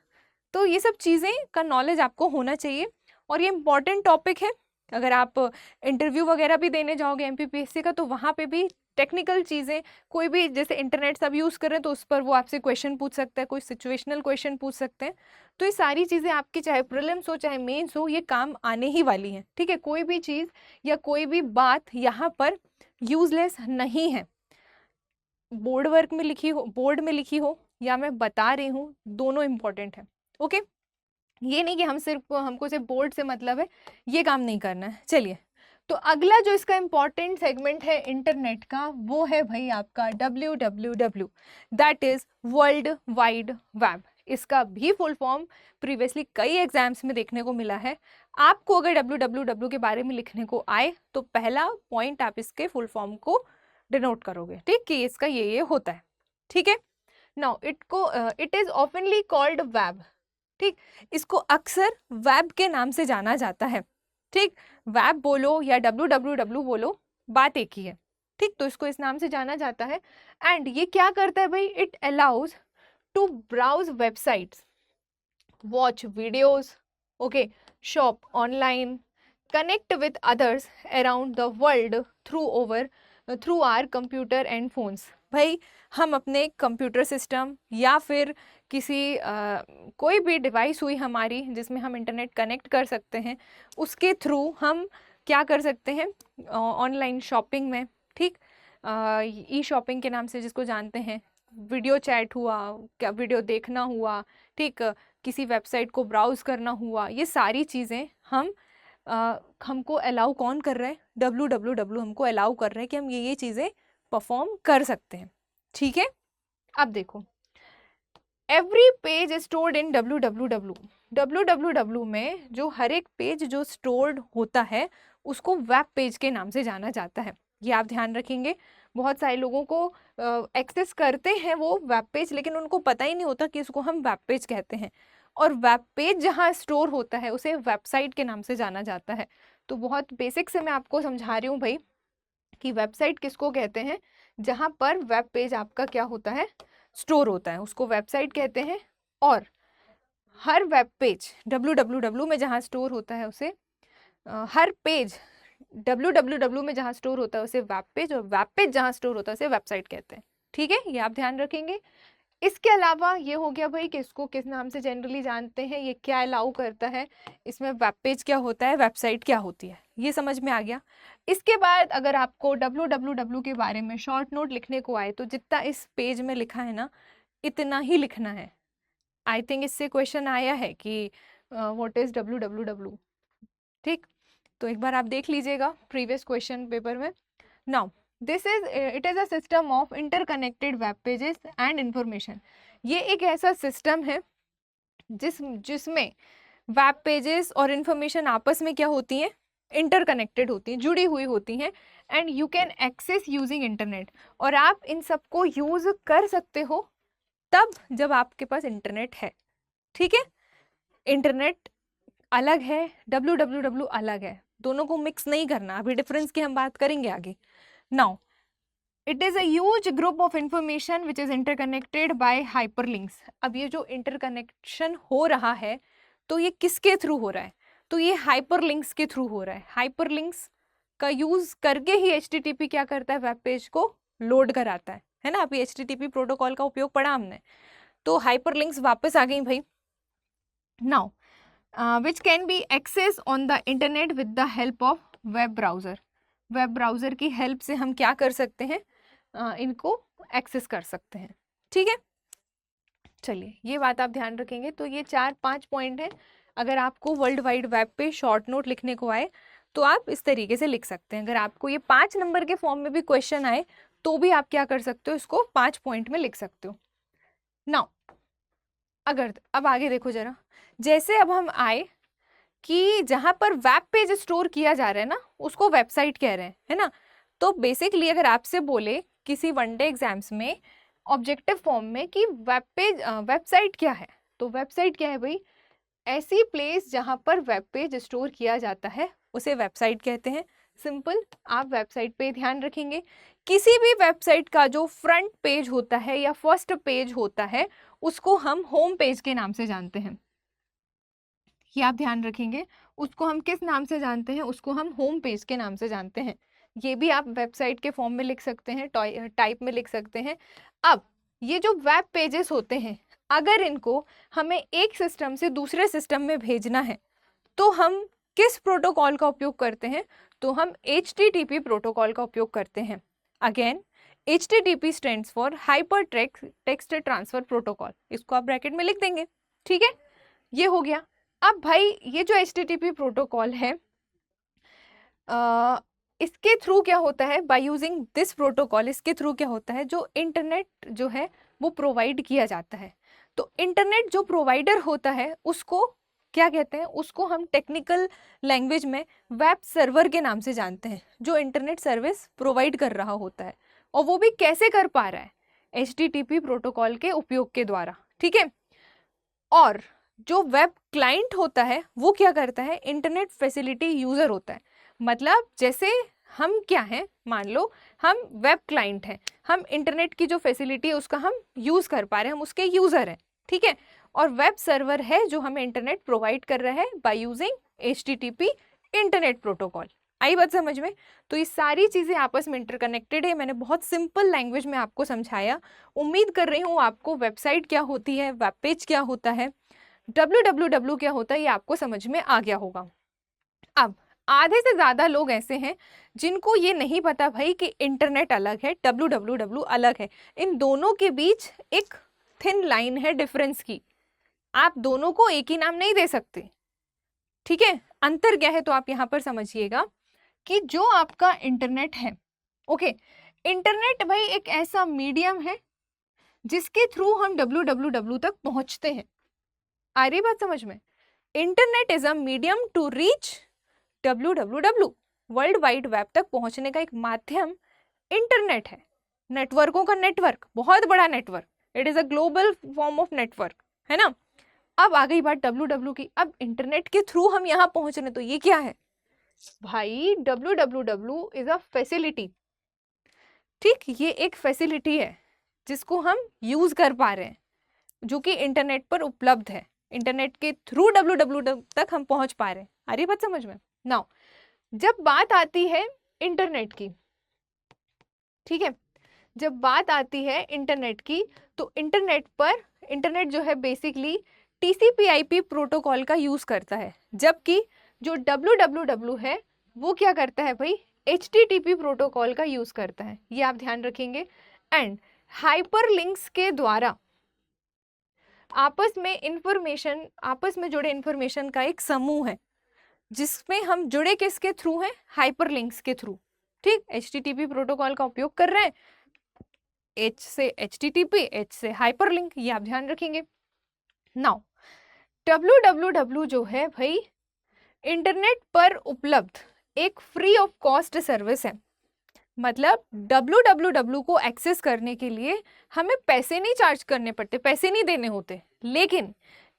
तो ये सब चीज़ें का नॉलेज आपको होना चाहिए और ये इम्पॉर्टेंट टॉपिक है। अगर आप इंटरव्यू वगैरह भी देने जाओगे MPPSC का, तो वहाँ पे भी टेक्निकल चीज़ें, कोई भी जैसे इंटरनेट सब यूज़ कर रहे हैं तो उस पर वो आपसे क्वेश्चन पूछ सकता है, कोई सिचुएशनल क्वेश्चन पूछ सकते हैं। तो ये सारी चीज़ें आपकी चाहे प्रीलिम्स हो चाहे मेंस हो, ये काम आने ही वाली हैं। ठीक है, कोई भी चीज़ या कोई भी बात यहाँ पर यूजलेस नहीं है। बोर्ड में लिखी हो या मैं बता रही हूँ, दोनों इम्पॉर्टेंट है। ओके, ये नहीं कि हमको सिर्फ बोर्ड से मतलब है, ये काम नहीं करना है। चलिए, तो अगला जो इसका इंपॉर्टेंट सेगमेंट है इंटरनेट का, वो है भाई आपका www, that is world wide web. इसका भी फुल फॉर्म प्रीवियसली कई एग्जाम्स में देखने को मिला है। आपको अगर www के बारे में लिखने को आए तो पहला पॉइंट आप इसके फुल फॉर्म को डिनोट करोगे, ठीक, कि इसका ये होता है, ठीक है। Now it is ऑफनली called web, ठीक, इसको अक्सर वेब के नाम से जाना जाता है, ठीक। वेब बोलो या www बोलो, बात एक ही है, ठीक। तो इसको इस नाम से जाना जाता है। एंड ये क्या करता है भाई, it allows to browse websites, watch videos, okay, shop online, connect with others around the world through our computer and phones. भाई हम अपने कंप्यूटर सिस्टम या फिर किसी कोई भी डिवाइस हुई हमारी जिसमें हम इंटरनेट कनेक्ट कर सकते हैं, उसके थ्रू हम क्या कर सकते हैं, ऑनलाइन शॉपिंग में, ठीक, ई शॉपिंग के नाम से जिसको जानते हैं, वीडियो चैट हुआ, क्या वीडियो देखना हुआ, ठीक, किसी वेबसाइट को ब्राउज करना हुआ, ये सारी चीज़ें हमको अलाउ कौन कर रहा है, www हमको अलाउ कर रहे हैं कि हम ये चीज़ें परफॉर्म कर सकते हैं, ठीक है। अब देखो, every page stored in www में जो हर एक पेज जो स्टोर्ड होता है उसको वेब पेज के नाम से जाना जाता है। ये आप ध्यान रखेंगे। बहुत सारे लोगों को एक्सेस करते हैं वो वेब पेज, लेकिन उनको पता ही नहीं होता कि इसको हम वेब पेज कहते हैं। और वेब पेज जहाँ स्टोर होता है उसे वेबसाइट के नाम से जाना जाता है। तो बहुत बेसिक से मैं आपको समझा रही हूँ भाई कि वेबसाइट किसको कहते हैं, जहाँ पर वेब पेज आपका क्या होता है, स्टोर होता है, उसको वेबसाइट कहते हैं। और हर वेब पेज www में जहाँ स्टोर होता है उसे हर पेज www में जहाँ स्टोर होता है उसे वेब पेज, और वेब पेज जहाँ स्टोर होता है उसे वेबसाइट कहते हैं, ठीक है। ये आप ध्यान रखेंगे। इसके अलावा ये हो गया भाई कि इसको किस नाम से जनरली जानते हैं, ये क्या अलाउ करता है, इसमें वेब पेज क्या होता है, वेबसाइट क्या होती है, ये समझ में आ गया। इसके बाद अगर आपको www के बारे में शॉर्ट नोट लिखने को आए तो जितना इस पेज में लिखा है ना इतना ही लिखना है। आई थिंक इससे क्वेश्चन आया है कि व्हाट इज www, ठीक। तो एक बार आप देख लीजिएगा प्रीवियस क्वेश्चन पेपर में। Now it is a system of interconnected web pages and information. ये एक ऐसा सिस्टम है जिसमें वेब पेजेस और इंफॉर्मेशन आपस में क्या होती हैं, इंटरकनेक्टेड होती हैं, जुड़ी हुई होती हैं। And you can access using internet, और आप इन सबको यूज कर सकते हो तब जब आपके पास इंटरनेट है, ठीक है। इंटरनेट अलग है, www अलग है, दोनों को मिक्स नहीं करना। अभी डिफरेंस की हम बात करेंगे आगे। Now it is a huge group of information which is interconnected by hyperlinks. अब ये जो इंटरकनेक्शन हो रहा है तो ये किसके थ्रू हो रहा है, तो ये हाइपरलिंक्स के थ्रू हो रहा है। हाइपरलिंक्स का यूज़ करके ही HTTP क्या करता है, वेब पेज को लोड कराता है ना। अभी HTTP प्रोटोकॉल का उपयोग पढ़ा हमने, तो हाइपरलिंक्स वापस आ गई भाई। Now which can be accessed on the internet with the help of web browser। Web browser की हेल्प से हम क्या कर सकते हैं, इनको एक्सेस कर सकते हैं, ठीक है। चलिए ये बात आप ध्यान रखेंगे। तो ये 4-5 पॉइंट हैं। अगर आपको वर्ल्ड वाइड वेब पे शॉर्ट नोट लिखने को आए तो आप इस तरीके से लिख सकते हैं। अगर आपको ये 5 नंबर के फॉर्म में भी क्वेश्चन आए तो भी आप क्या कर सकते हो, इसको 5 पॉइंट में लिख सकते हो। नाउ अगर अब आगे देखो जरा, जैसे अब हम आए कि जहाँ पर वेब पेज स्टोर किया जा रहा है ना उसको वेबसाइट कह रहे हैं, है ना। तो बेसिकली अगर आपसे बोले किसी वनडे एग्जाम्स में ऑब्जेक्टिव फॉर्म में कि वेबसाइट क्या है, तो वेबसाइट क्या है भाई, ऐसी प्लेस जहाँ पर वेब पेज स्टोर किया जाता है उसे वेबसाइट कहते हैं। सिंपल, आप वेबसाइट पे ध्यान रखेंगे। किसी भी वेबसाइट का जो फ्रंट पेज होता है या फर्स्ट पेज होता है उसको हम होम पेज के नाम से जानते हैं। ये आप ध्यान रखेंगे, उसको हम किस नाम से जानते हैं, उसको हम होम पेज के नाम से जानते हैं। ये भी आप वेबसाइट के फॉर्म में लिख सकते हैं, टाइप में लिख सकते हैं। अब ये जो वेब पेजेस होते हैं अगर इनको हमें एक सिस्टम से दूसरे सिस्टम में भेजना है तो हम किस प्रोटोकॉल का उपयोग करते हैं, तो हम HTTP प्रोटोकॉल का उपयोग करते हैं। Again HTTP stands for hyper text transfer protocol, इसको आप ब्रैकेट में लिख देंगे, ठीक है। ये हो गया। अब भाई ये जो HTTP प्रोटोकॉल है इसके थ्रू क्या होता है, बाय यूजिंग दिस प्रोटोकॉल, इसके थ्रू क्या होता है, जो इंटरनेट जो है वो प्रोवाइड किया जाता है। तो इंटरनेट जो प्रोवाइडर होता है उसको क्या कहते हैं, उसको हम टेक्निकल लैंग्वेज में वेब सर्वर के नाम से जानते हैं, जो इंटरनेट सर्विस प्रोवाइड कर रहा होता है। और वो भी कैसे कर पा रहा है, HTTP प्रोटोकॉल के उपयोग के द्वारा, ठीक है। और जो वेब क्लाइंट होता है वो क्या करता है, इंटरनेट फैसिलिटी यूजर होता है। मतलब जैसे हम क्या हैं, मान लो हम वेब क्लाइंट हैं, हम इंटरनेट की जो फैसिलिटी है उसका हम यूज कर पा रहे हैं, हम उसके यूजर हैं, ठीक है। और वेब सर्वर है जो हमें इंटरनेट प्रोवाइड कर रहा है by using HTTP internet protocol. आई बात समझ में? तो ये सारी चीजें आपस में इंटरकनेक्टेड है। मैंने बहुत सिंपल लैंग्वेज में आपको समझाया। उम्मीद कर रही हूँ आपको वेबसाइट क्या होती है, वेब पेज क्या होता है, www क्या होता है, ये आपको समझ में आ गया होगा। अब आधे से ज्यादा लोग ऐसे हैं जिनको ये नहीं पता भाई कि इंटरनेट अलग है, www अलग है। इन दोनों के बीच एक थिन लाइन है डिफरेंस की, आप दोनों को एक ही नाम नहीं दे सकते, ठीक है। अंतर क्या है तो आप यहां पर समझिएगा कि जो आपका इंटरनेट है, ओके, इंटरनेट भाई एक ऐसा मीडियम है जिसके थ्रू हम www तक पहुंचते हैं। आ रही बात समझ में? Internet is a medium to reach www, world wide web तक पहुंचने का एक माध्यम इंटरनेट है। नेटवर्कों का नेटवर्क, बहुत बड़ा network, it is a global form of network, है ना। अब आ गई बात www की। अब इंटरनेट के थ्रू हम यहाँ पहुंच रहे, तो ये क्या है भाई, www इज अ फैसिलिटी, ठीक, ये एक फैसिलिटी है जिसको हम यूज कर पा रहे हैं, जो कि इंटरनेट पर उपलब्ध है। इंटरनेट के थ्रू www तक हम पहुंच पा रहे हैं। आ रही बात समझ में? नाउ जब बात आती है इंटरनेट की, ठीक है, जब बात आती है इंटरनेट की, तो इंटरनेट पर, इंटरनेट जो है बेसिकली TCP/IP प्रोटोकॉल का यूज करता है, जबकि जो www है वो क्या करता है भाई, HTTP प्रोटोकॉल का यूज करता है, ये आप ध्यान रखेंगे। एंड हाइपरलिंक्स के द्वारा आपस में इंफॉर्मेशन, आपस में जुड़े इंफॉर्मेशन का एक समूह है, जिसमें हम जुड़े किसके थ्रू हैं, हाइपरलिंक्स के थ्रू, ठीक। HTTP प्रोटोकॉल का उपयोग कर रहे हैं, H से HTTP, H से हाइपरलिंक, ये आप ध्यान रखेंगे। नाउ www जो है भाई इंटरनेट पर उपलब्ध एक फ्री ऑफ कॉस्ट सर्विस है। मतलब www को एक्सेस करने के लिए हमें पैसे नहीं चार्ज करने पड़ते, पैसे नहीं देने होते, लेकिन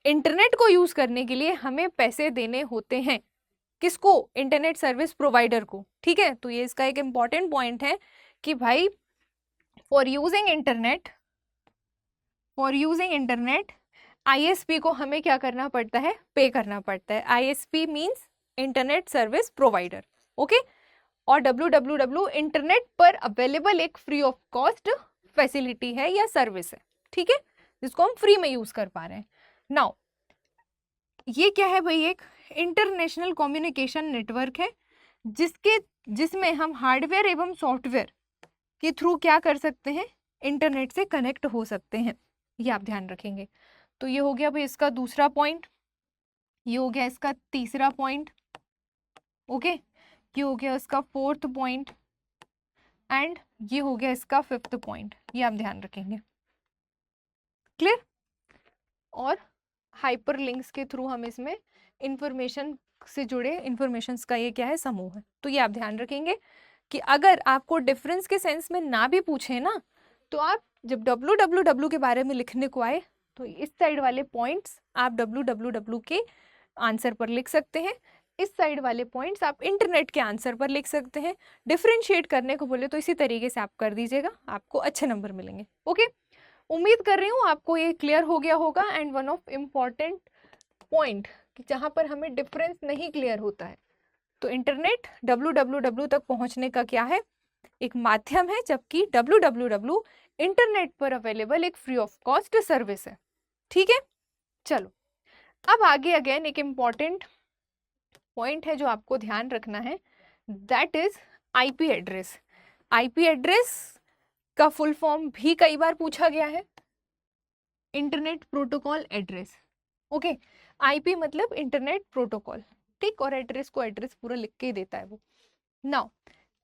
इंटरनेट को यूज करने के लिए हमें पैसे देने होते हैं। किसको? इंटरनेट सर्विस प्रोवाइडर को, ठीक है। तो ये इसका एक इंपॉर्टेंट पॉइंट है कि भाई for using internet, for using internet ISP को हमें क्या करना पड़ता है, पे करना पड़ता है। ISP means internet service provider, okay. और www इंटरनेट पर अवेलेबल एक फ्री ऑफ कॉस्ट फैसिलिटी है या सर्विस है, ठीक है, जिसको हम फ्री में यूज कर पा रहे हैं। नाउ ये क्या है भाई, एक इंटरनेशनल कम्युनिकेशन नेटवर्क है, जिसमें हम हार्डवेयर एवं सॉफ्टवेयर के थ्रू क्या कर सकते हैं, इंटरनेट से कनेक्ट हो सकते हैं, ये आप ध्यान रखेंगे। तो ये हो गया भाई इसका दूसरा पॉइंट, ये हो गया इसका तीसरा पॉइंट, ओके, ये हो गया इसका फोर्थ पॉइंट, एंड ये हो गया इसका फिफ्थ पॉइंट, ये आप ध्यान रखेंगे। क्लियर? और हाइपरलिंक्स के थ्रू हम इसमें इंफॉर्मेशन से जुड़े इंफॉर्मेशंस का ये क्या है, समूह है। तो ये आप ध्यान रखेंगे कि अगर आपको डिफरेंस के सेंस में ना भी पूछे ना, तो आप जब www के बारे में लिखने को आए तो इस साइड वाले पॉइंट्स आप www के आंसर पर लिख सकते हैं, इस साइड वाले पॉइंट्स आप इंटरनेट के आंसर पर लिख सकते हैं। डिफरेंशिएट करने को बोले तो इसी तरीके से आप कर दीजिएगा, आपको अच्छे नंबर मिलेंगे, ओके। उम्मीद कर रही हूँ आपको ये क्लियर हो गया होगा। And one of important point कि जहाँ पर हमें डिफरेंस नहीं क्लियर होता है, तो इंटरनेट www तक पहुँचने का क्या है, एक माध्यम है, जबकि www इंटरनेट पर अवेलेबल एक फ्री ऑफ कॉस्ट सर्विस है, ठीक है। चलो अब आगे अगेन एक इम्पॉर्टेंट पॉइंट है जो आपको ध्यान रखना है, that is IP address. IP address का फुल फॉर्म भी कई बार पूछा गया है, internet protocol address, okay. IP मतलब इंटरनेट प्रोटोकॉल, ठीक, और एड्रेस को एड्रेस पूरा लिख के ही देता है वो। नाउ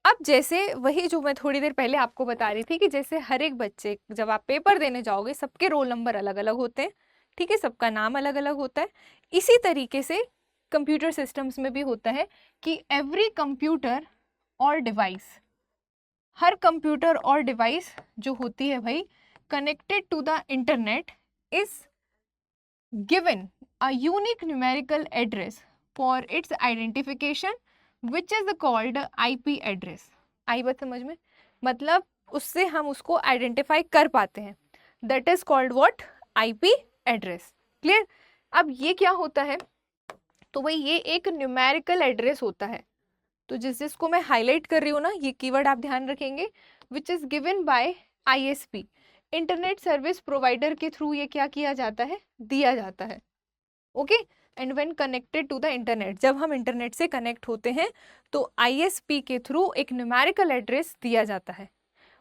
अब जैसे वही जो मैं थोड़ी देर पहले आपको बता रही थी कि जैसे हर एक बच्चे जब आप पेपर देने जाओगे सबके रोल नंबर अलग अलग होते हैं, ठीक है, सबका नाम अलग अलग होता है। इसी तरीके से कंप्यूटर सिस्टम्स में भी होता है कि एवरी कंप्यूटर और डिवाइस, हर कंप्यूटर और डिवाइस जो होती है भाई connected to the internet is given a unique numerical address for its identification which is called IP address. आई बात समझ में? मतलब उससे हम उसको आइडेंटिफाई कर पाते हैं, that is called what? IP address. Clear? अब ये क्या होता है? तो भाई ये एक न्यूमेरिकल एड्रेस होता है। तो जिसको मैं हाईलाइट कर रही हूँ ना, ये कीवर्ड आप ध्यान रखेंगे, which is given by ISP, internet service provider के थ्रू ये क्या किया जाता है? दिया जाता है। Okay, and when connected to the internet, जब हम इंटरनेट से कनेक्ट होते हैं तो आईएसपी के थ्रू एक न्यूमेरिकल एड्रेस दिया जाता है,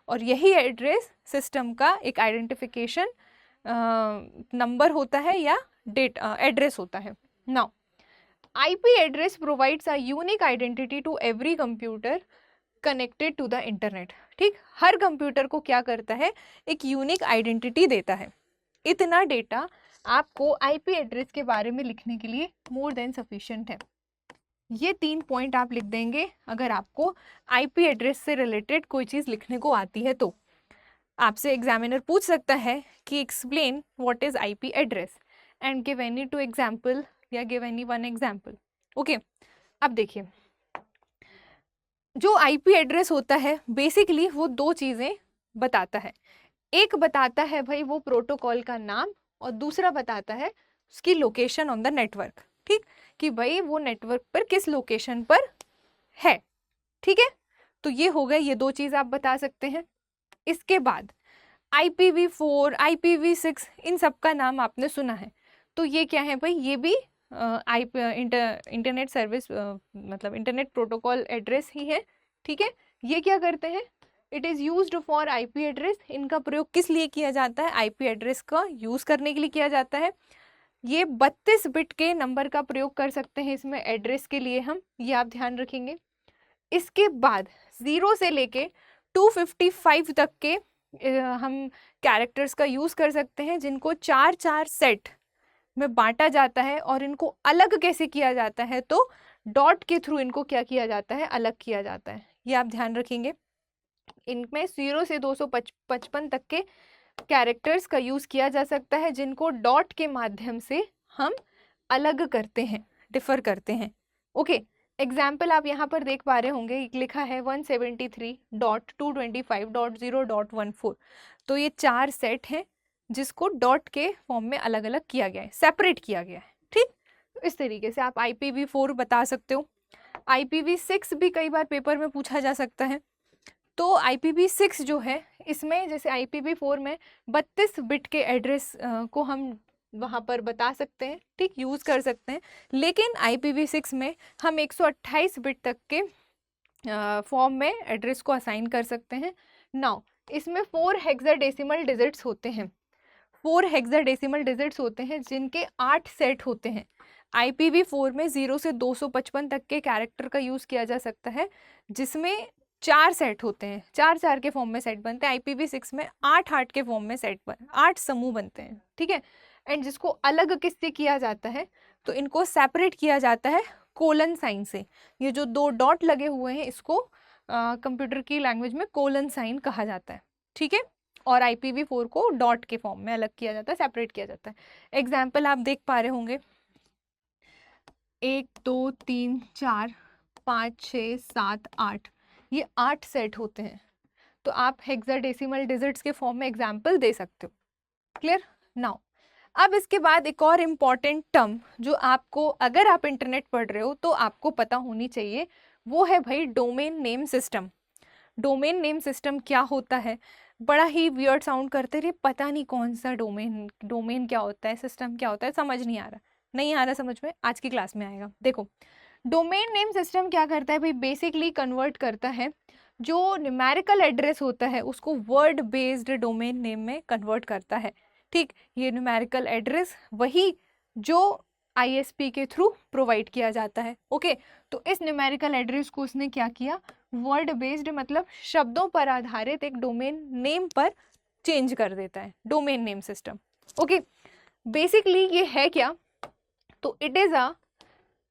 और यही एड्रेस सिस्टम का एक आइडेंटिफिकेशन नंबर होता है या डेट एड्रेस होता है। Now IP address provides a unique identity to every computer connected to the internet। ठीक, हर कंप्यूटर को क्या करता है? एक यूनिक आइडेंटिटी देता है। इतना डेटा आपको IP एड्रेस के बारे में लिखने के लिए मोर देन सफिशिएंट है। ये 3 पॉइंट आप लिख देंगे अगर आपको IP एड्रेस से रिलेटेड कोई चीज़ लिखने को आती है तो। आपसे एग्जामिनर पूछ सकता है कि explain what is IP address and give any 2 example या गिव एनी 1 एग्जाम्पल। ओके, अब देखिए जो आईपी एड्रेस होता है बेसिकली वो 2 चीज़ें बताता है। एक बताता है भाई वो प्रोटोकॉल का नाम, और दूसरा बताता है उसकी लोकेशन ऑन द नेटवर्क। ठीक, कि भाई वो नेटवर्क पर किस लोकेशन पर है। ठीक है, तो ये हो गए, ये 2 चीज़ आप बता सकते हैं। इसके बाद IPv4, IPv6 इन सब का नाम आपने सुना है, तो ये क्या है भाई? ये भी इंटरनेट सर्विस मतलब इंटरनेट प्रोटोकॉल एड्रेस ही है। ठीक है, ये क्या करते हैं? It is used for IP address. इनका प्रयोग किस लिए किया जाता है? आईपी एड्रेस का यूज़ करने के लिए किया जाता है। ये 32 बिट के नंबर का प्रयोग कर सकते हैं इसमें एड्रेस के लिए हम, ये आप ध्यान रखेंगे। इसके बाद 0 से लेके 255 तक के हम कैरेक्टर्स का यूज़ कर सकते हैं, जिनको 4-4 सेट में बांटा जाता है। और इनको अलग कैसे किया जाता है? तो डॉट के थ्रू इनको क्या किया जाता है? अलग किया जाता है। ये आप ध्यान रखेंगे। इनमें 0 से 255 तक के कैरेक्टर्स का यूज़ किया जा सकता है, जिनको डॉट के माध्यम से हम अलग करते हैं, डिफर करते हैं। ओके, एग्जाम्पल आप यहाँ पर देख पा रहे होंगे, लिखा है 173.225.0.14। तो ये 4 सेट हैं जिसको डॉट के फॉर्म में अलग अलग किया गया है, सेपरेट किया गया है। ठीक, तो इस तरीके से आप IPv4 बता सकते हो। IPv6 भी कई बार पेपर में पूछा जा सकता है। तो IPv6 जो है, इसमें जैसे IPv4 में 32 बिट के एड्रेस को हम वहाँ पर बता सकते हैं, ठीक, यूज़ कर सकते हैं। लेकिन IPv6 में हम 128 बिट तक के फॉर्म में एड्रेस को असाइन कर सकते हैं। नाउ इसमें 4 हेक्साडेसिमल डिजिट्स होते हैं, 4 हेक्साडेसिमल डिजिट्स होते हैं जिनके 8 सेट होते हैं। IPv4 में 0 से 255 तक के कैरेक्टर का यूज़ किया जा सकता है, जिसमें 4 सेट होते हैं, 4-4 के फॉर्म में सेट बनते हैं। IPv6 में 8-8 के फॉर्म में 8 समूह बनते हैं। ठीक है, एंड जिसको अलग किससे किया जाता है? तो इनको सेपरेट किया जाता है कोलन साइन से। ये जो 2 डॉट लगे हुए हैं इसको कंप्यूटर की लैंग्वेज में कोलन साइन कहा जाता है। ठीक है, और IPv4 को डॉट के फॉर्म में अलग किया जाता है, सेपरेट किया जाता है। एग्जाम्पल आप देख पा रहे होंगे, 1 2 3 4 5 6 7 8, ये 8 सेट होते हैं। तो आप हेक्साडेसिमल डिजिट्स के फॉर्म में एग्जाम्पल दे सकते हो। क्लियर? नाउ अब इसके बाद एक और इम्पॉर्टेंट टर्म जो आपको, अगर आप इंटरनेट पढ़ रहे हो तो आपको पता होनी चाहिए, वो है भाई domain name system. Domain name system क्या होता है? बड़ा ही वियर्ड साउंड करते रहे, पता नहीं कौन सा डोमेन क्या होता है, सिस्टम क्या होता है, समझ नहीं आ रहा। नहीं आ रहा समझ में? आज की क्लास में आएगा। देखो, डोमेन नेम सिस्टम क्या करता है भाई? बेसिकली कन्वर्ट करता है जो न्यूमेरिकल एड्रेस होता है उसको वर्ड बेस्ड डोमेन नेम में कन्वर्ट करता है। ठीक, ये न्यूमेरिकल एड्रेस वही जो ISP के थ्रू प्रोवाइड किया जाता है। ओके, तो इस न्यूमेरिकल एड्रेस को उसने क्या किया, वर्ड बेस्ड मतलब शब्दों पर आधारित एक डोमेन नेम पर चेंज कर देता है, domain name system. Okay, basically ये है क्या, तो it is a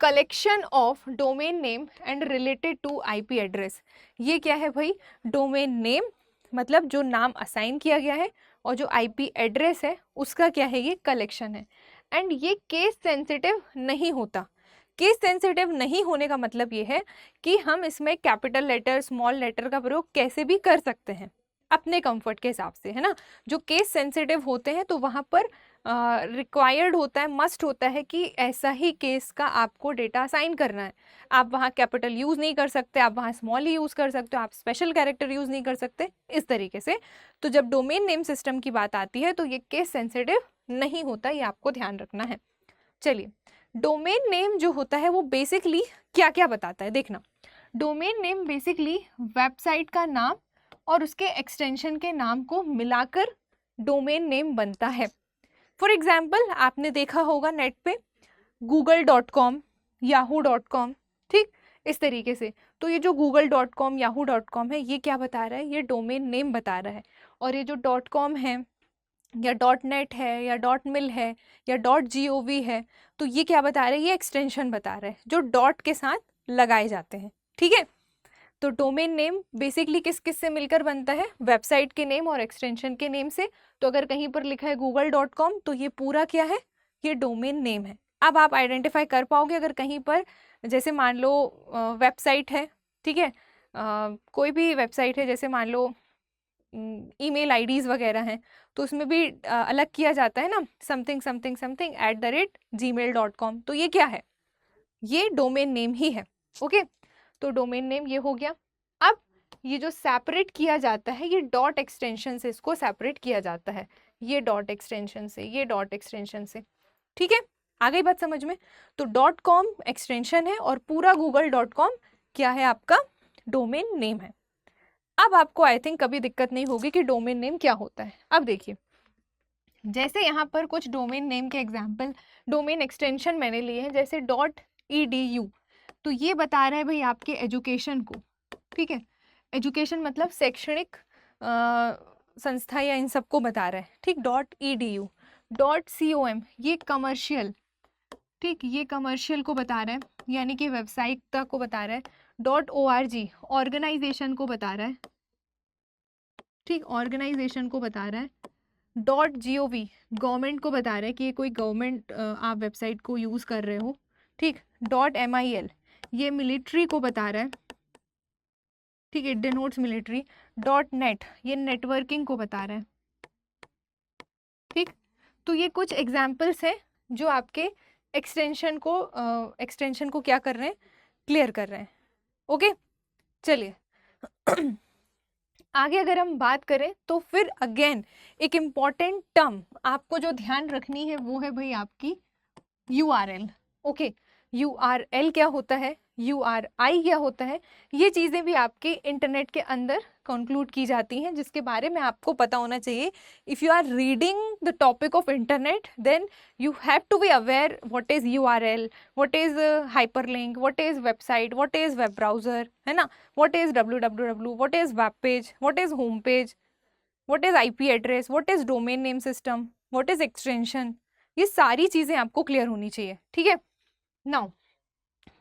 collection of domain name and related to IP address. ये क्या है भाई, डोमेन नेम मतलब जो नाम असाइन किया गया है, और जो IP एड्रेस है उसका क्या है, ये कलेक्शन है। एंड ये केस सेंसिटिव नहीं होता। केस सेंसिटिव नहीं होने का मतलब ये है कि हम इसमें कैपिटल लेटर, स्मॉल लेटर का प्रयोग कैसे भी कर सकते हैं अपने कंफर्ट के हिसाब से, है ना। जो केस सेंसिटिव होते हैं तो वहाँ पर रिक्वायर्ड होता है, मस्ट होता है कि ऐसा ही केस का आपको डेटा असाइन करना है। आप वहाँ कैपिटल यूज़ नहीं कर सकते, आप वहाँ स्मॉल ही यूज़ कर सकते हो, आप स्पेशल कैरेक्टर यूज़ नहीं कर सकते, इस तरीके से। तो जब डोमेन नेम सिस्टम की बात आती है तो ये केस सेंसिटिव नहीं होता, ये आपको ध्यान रखना है। चलिए, डोमेन नेम जो होता है वो बेसिकली क्या क्या बताता है, देखना। डोमेन नेम बेसिकली वेबसाइट का नाम और उसके एक्सटेंशन के नाम को मिलाकर डोमेन नेम बनता है। फॉर एग्जाम्पल, आपने देखा होगा नेट पे google.com, yahoo.com, ठीक, इस तरीके से। तो ये जो google.com, yahoo.com है, ये क्या बता रहा है, ये डोमेन नेम बता रहा है। और ये जो .com है या .net है या .mil है या .gov है, तो ये क्या बता रहा है, ये एक्सटेंशन बता रहा है जो डॉट के साथ लगाए जाते हैं, ठीक है। तो डोमेन नेम बेसिकली किस किस से मिलकर बनता है, वेबसाइट के नेम और एक्सटेंशन के नेम से। तो अगर कहीं पर लिखा है google.com तो ये पूरा क्या है, ये डोमेन नेम है। अब आप आइडेंटिफाई कर पाओगे अगर कहीं पर, जैसे मान लो वेबसाइट है, ठीक है, कोई भी वेबसाइट है, जैसे मान लो ईमेल IDs वगैरह हैं, तो उसमें भी अलग किया जाता है ना, समथिंग समथिंग समथिंग @gmail.com। तो ये क्या है, ये डोमेन नेम ही है। ओके, तो डोमेन नेम ये हो गया। अब ये जो सेपरेट किया जाता है, ये डॉट एक्सटेंशन से इसको सेपरेट किया जाता है, ये डॉट एक्सटेंशन से, ये डॉट एक्सटेंशन से, ठीक है। आ गई बात समझ में। तो .com एक्सटेंशन है और पूरा google.com क्या है, आपका डोमेन नेम है। अब आपको आई थिंक कभी दिक्कत नहीं होगी कि डोमेन नेम क्या होता है। अब देखिए, जैसे यहाँ पर कुछ डोमेन नेम के एग्जाम्पल, डोमेन एक्सटेंशन मैंने लिए हैं, जैसे .edu, तो ये बता रहा है भाई आपके एजुकेशन को, ठीक है। एजुकेशन मतलब शैक्षणिक संस्था या इन सबको बता रहा है, ठीक। .edu, .com ये कमर्शियल, ठीक, ये कमर्शियल को बता रहा है, यानी कि वेबसाइट तक को बता रहा है। .org ऑर्गेनाइजेशन को बता रहा है, ठीक, ऑर्गेनाइजेशन को बता रहा है। .gov गवर्नमेंट को बता रहा है कि ये कोई गवर्नमेंट आप वेबसाइट को यूज़ कर रहे हो, ठीक। .mil ये मिलिट्री को बता रहा है, ठीक, इट डिनोट्स मिलिट्री। .net ये नेटवर्किंग को बता रहा है, ठीक। तो ये कुछ एग्जाम्पल्स हैं जो आपके एक्सटेंशन को क्या कर रहे हैं, क्लियर कर रहे हैं। ओके, चलिए आगे अगर हम बात करें तो फिर अगेन एक इम्पॉर्टेंट टर्म आपको जो ध्यान रखनी है वो है भाई आपकी URL। ओके, URL क्या होता है, URI क्या होता है, ये चीज़ें भी आपके इंटरनेट के अंदर कंक्लूड की जाती हैं, जिसके बारे में आपको पता होना चाहिए। If you are reading the topic of internet then you have to be aware what is URL, what is hyperlink, what is website, what is web browser, है ना, what is www, what is web page, what is home page, what is IP address, what is domain name system, what is extension, ये सारी चीज़ें आपको clear होनी चाहिए, ठीक है। नाउ